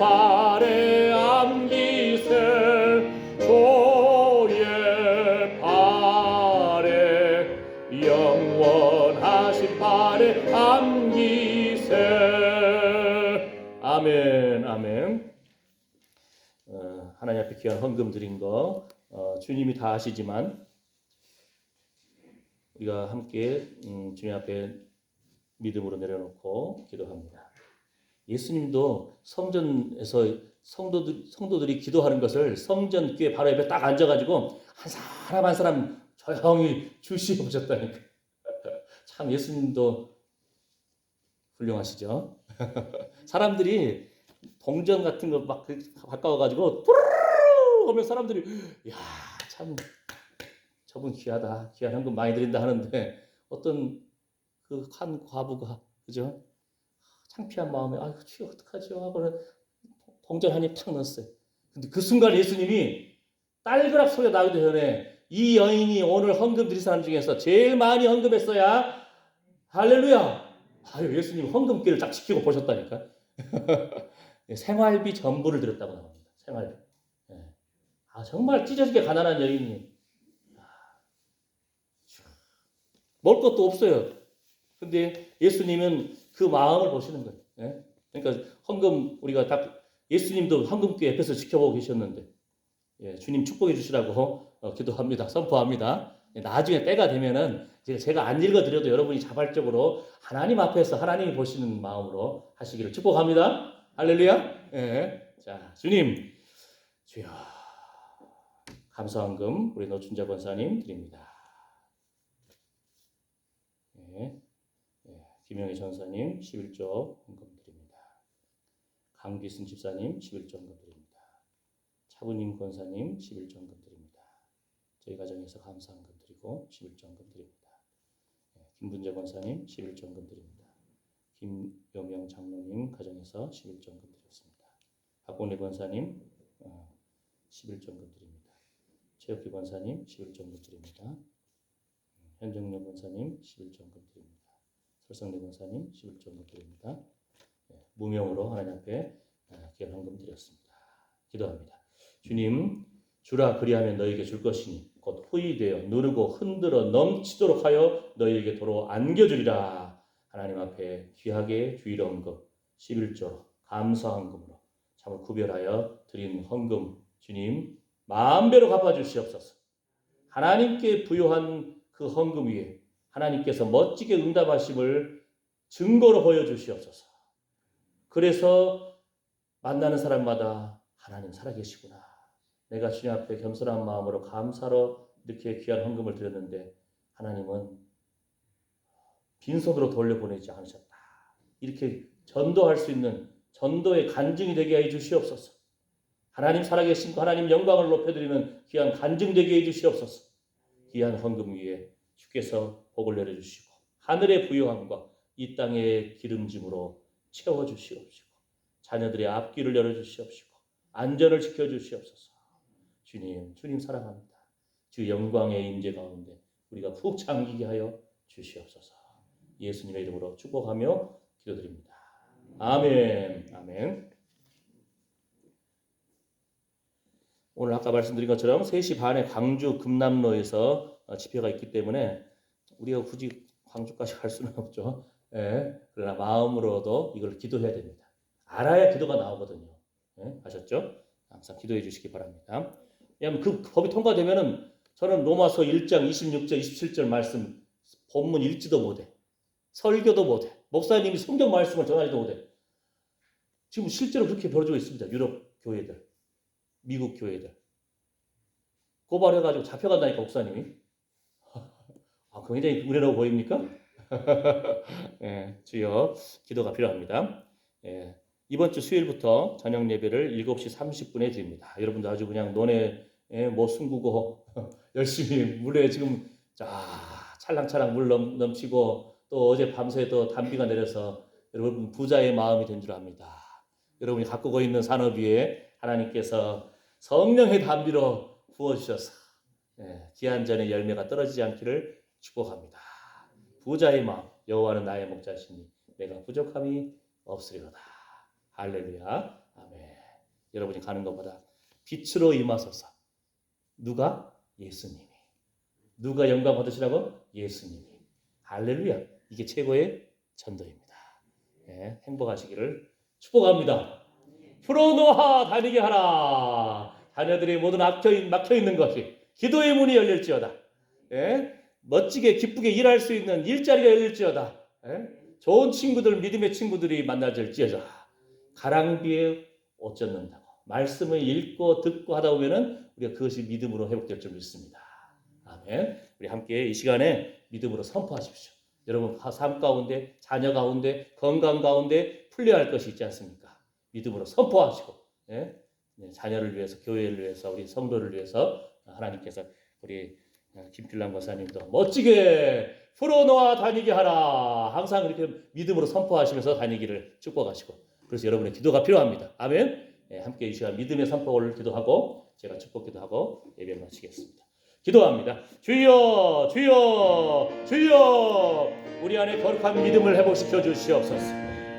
구원하신 발에 안기세. 아멘, 아멘. 하나님 앞에 귀한 헌금 드린 거 주님이 다 아시지만 우리가 함께 주님 앞에 믿음으로 내려놓고 기도합니다. 예수님도 성전에서 성도들이 기도하는 것을 성전 교회 바로 옆에 딱 앉아가지고 한 사람 조용히 주시옵셨다니까. 참 예수님도 훌륭하시죠. 사람들이 동전 같은 거 막 가까워가지고 뚜루루 하면 사람들이 야 참 저분 귀하다, 귀한 헌금 많이 드린다 하는데 어떤 그 한 과부가 그죠? 창피한 마음에 아이고 주여 어떡하죠 하고는 동전 한 입 탁 넣었어요. 근데 그 순간 예수님이 딸그락 소리가 나기도 전에 이 여인이 오늘 헌금 드린 사람 중에서 제일 많이 헌금했어야 할렐루야. 아유 예수님 헌금기를 딱 지키고 보셨다니까. 생활비 전부를 드렸다고 나옵니다. 생활비. 아 정말 찢어지게 가난한 여인이 먹을 것도 없어요. 근데 예수님은 그 마음을 보시는 거예요. 예? 그러니까 헌금 우리가 다 예수님도 헌금기 옆에서 지켜보고 계셨는데 예, 주님 축복해 주시라고 기도합니다. 선포합니다. 나중에 때가 되면은 제가 안 읽어드려도 여러분이 자발적으로 하나님 앞에서 하나님이 보시는 마음으로 하시기를 축복합니다. 할렐루야. 예. 자, 주님, 주여 감사헌금 우리 노춘자 권사님 드립니다. 예. 김영희 전사님 11조 헌금 드립니다. 강기순 집사님 11조 헌금 드립니다. 차부님 권사님 11조 헌금 드립니다. 저희 가정에서 감사 헌금 드리고 11조 헌금 드립니다. 김분재 권사님 11조 헌금 드립니다. 김여명 장로님 가정에서 11조 헌금 드렸습니다. 박곤리 권사님 11조 헌금 드립니다. 최혁기 권사님 11조 헌금 드립니다. 현정료 권사님 11조 헌금 드립니다. 설성래 권사님 11조 헌금 드립니다. 무명으로 하나님 앞에 귀한 헌금 드렸습니다. 기도합니다. 주님 주라 그리하면 너에게 줄 것이니 곧 후이되어 누르고 흔들어 넘치도록 하여 너희에게 도로 안겨주리라. 하나님 앞에 귀하게 주의로운 것 11조 감사헌금으로 참을 구별하여 드린 헌금 주님 만배로 갚아주시옵소서. 하나님께 부여한 그 헌금 위에 하나님께서 멋지게 응답하심을 증거로 보여주시옵소서. 그래서 만나는 사람마다 하나님 살아계시구나. 내가 주님 앞에 겸손한 마음으로 감사로 이렇게 귀한 헌금을 드렸는데 하나님은 빈손으로 돌려보내지 않으셨다. 이렇게 전도할 수 있는 전도의 간증이 되게 해 주시옵소서. 하나님 살아계신 하나님 영광을 높여드리는 귀한 간증 되게 해 주시옵소서. 귀한 헌금 위에 주께서 복을 내려주시고 하늘의 부요함과 이 땅의 기름짐으로 채워주시옵시고 자녀들의 앞길을 열어주시옵시고 안전을 지켜주시옵소서. 주님 사랑합니다. 주 영광의 임재 가운데 우리가 푹 잠기게 하여 주시옵소서. 예수님의 이름으로 축복하며 기도드립니다. 아멘. 아멘. 오늘 아까 말씀드린 것처럼 3시 반에 광주 금남로에서 집회가 있기 때문에 우리가 굳이 광주까지 갈 수는 없죠. 예, 그러나 마음으로도 이걸 기도해야 됩니다. 알아야 기도가 나오거든요. 예, 아셨죠? 항상 기도해 주시기 바랍니다. 왜냐하면 그 법이 통과되면은 저는 로마서 1장 26절 27절 말씀 본문 읽지도 못해. 설교도 못해. 목사님이 성경 말씀을 전하지도 못해. 지금 실제로 그렇게 벌어지고 있습니다. 유럽 교회들, 미국 교회들. 고발해가지고 잡혀간다니까 목사님이. 굉장히 은혜라고 보입니까? 예, 주여 기도가 필요합니다. 예, 이번 주 수요일부터 저녁 예배를 7시 30분에 드립니다. 여러분들 아주 그냥 논에 뭐 숨구고 열심히 물에 지금 찰랑찰랑 물 넘치고 또 어제 밤새 또 단비가 내려서 여러분 부자의 마음이 된 줄 압니다. 여러분이 가꾸고 있는 산업 위에 하나님께서 성령의 단비로 부어주셔서 기한전의 열매가 떨어지지 않기를 축복합니다. 부자의 마음 여호와는 나의 목자시니 내가 부족함이 없으리로다. 할렐루야. 아멘. 여러분이 가는 것보다 빛으로 임하소서. 누가? 예수님이. 누가 영광 받으시라고? 예수님이. 할렐루야. 이게 최고의 전도입니다. 예, 행복하시기를 축복합니다. 풀어놓아 다니게 하라. 자녀들이 모두 막혀있는 것이 기도의 문이 열릴지어다. 예? 멋지게 기쁘게 일할 수 있는 일자리가 열릴지어다. 예? 좋은 친구들, 믿음의 친구들이 만나질지어다. 가랑비에 옷 젖는다고 말씀을 읽고 듣고 하다 보면은 우리가 그것이 믿음으로 회복될 줄 믿습니다. 아멘. 우리 함께 이 시간에 믿음으로 선포하십시오. 여러분 삶 가운데, 자녀 가운데, 건강 가운데 풀려야 할 것이 있지 않습니까? 믿음으로 선포하시고, 예? 자녀를 위해서, 교회를 위해서, 우리 성도를 위해서 하나님께서 우리 김필남 권사님도 멋지게 풀어놓아 다니게 하라. 항상 이렇게 믿음으로 선포하시면서 다니기를 축복하시고, 그래서 여러분의 기도가 필요합니다. 아멘. 예, 함께 이 시간 믿음의 선포를 기도하고 제가 축복 기도하고 예배를 마치겠습니다. 기도합니다. 주여, 주여, 주여, 우리 안에 거룩한 믿음을 회복시켜 주시옵소서.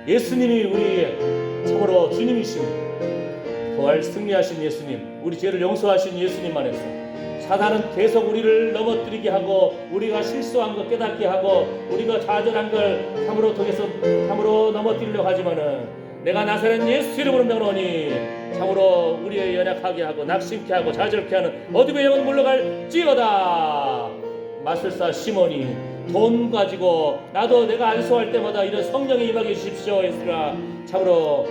예수님이 우리의 참으로 주님이십니다. 부활 승리하신 예수님, 우리 죄를 용서하신 예수님 안에서 사단은 계속 우리를 넘어뜨리게 하고 우리가 실수한 것 깨닫게 하고 우리가 좌절한 걸 참으로 통해서 참으로 넘어뜨리려고 하지만은 내가 나사렛 예수 이름으로 명하노니 참으로 우리의 연약하게 하고 낙심케 하고 좌절케 하는 어둠의 영은 물러갈지어다. 마술사 시몬이 돈 가지고 나도 내가 안수할 때마다 이런 성령이 임하게 주십시오 했으나 참으로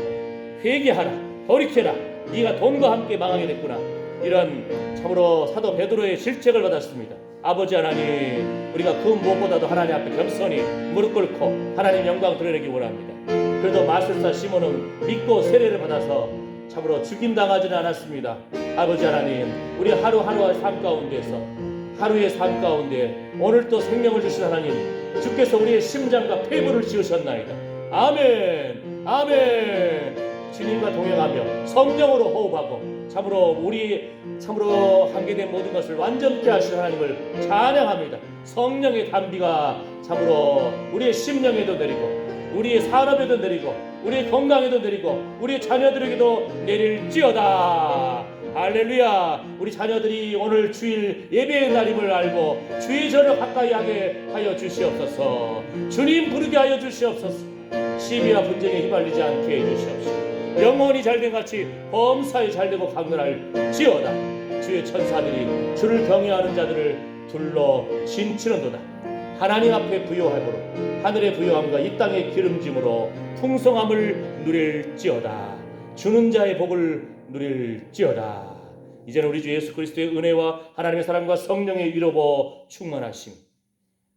회개하라, 돌이켜라. 네가 돈과 함께 망하게 됐구나. 이런 참으로 사도 베드로의 실책을 받았습니다. 아버지 하나님, 우리가 그 무엇보다도 하나님 앞에 겸손히 무릎 꿇고 하나님 영광 드러내기 원합니다. 그래도 마술사 시몬은 믿고 세례를 받아서 참으로 죽임당하지는 않았습니다. 아버지 하나님, 우리 하루하루의 삶 가운데서 하루의 삶 가운데 오늘 또 생명을 주신 하나님, 주께서 우리의 심장과 폐부를 지으셨나이다. 아멘, 아멘. 주님과 동행하며 성령으로 호흡하고 참으로 우리 참으로 함께된 모든 것을 완전케 하시는 하나님을 찬양합니다. 성령의 단비가 참으로 우리의 심령에도 내리고 우리의 산업에도 내리고 우리의 건강에도 내리고 우리의 자녀들에게도 내릴지어다. 할렐루야. 우리 자녀들이 오늘 주일 예배의 날임을 알고 주의 전을 가까이 하게 하여 주시옵소서. 주님 부르게 하여 주시옵소서. 시비와 분쟁에 휘말리지 않게 해 주시옵소서. 영혼이 잘된 같이 범사에 잘되고 강건할지어다. 주의 천사들이 주를 경외하는 자들을 둘러 진치는도다. 하나님 앞에 부요함으로 하늘의 부요함과 이 땅의 기름짐으로 풍성함을 누릴지어다. 주는 자의 복을 누릴지어다. 이제는 우리 주 예수 그리스도의 은혜와 하나님의 사랑과 성령의 위로보 충만하심,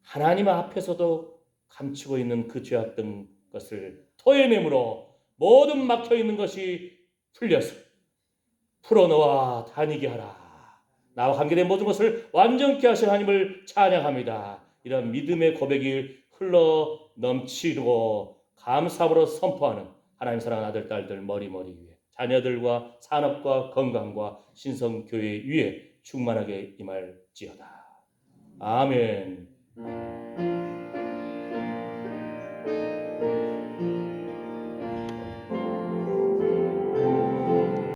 하나님 앞에서도 감추고 있는 그 죄악된 것을 토해내므로 모든 막혀있는 것이 풀려서 풀어놓아 다니게 하라. 나와 관계된 모든 것을 완전케 하신 하나님을 찬양합니다. 이런 믿음의 고백이 흘러 넘치고 감사함으로 선포하는 하나님 사랑하는 아들 딸들 머리머리 위에 자녀들과 산업과 건강과 신성교회 위에 충만하게 임할지어다. 아멘.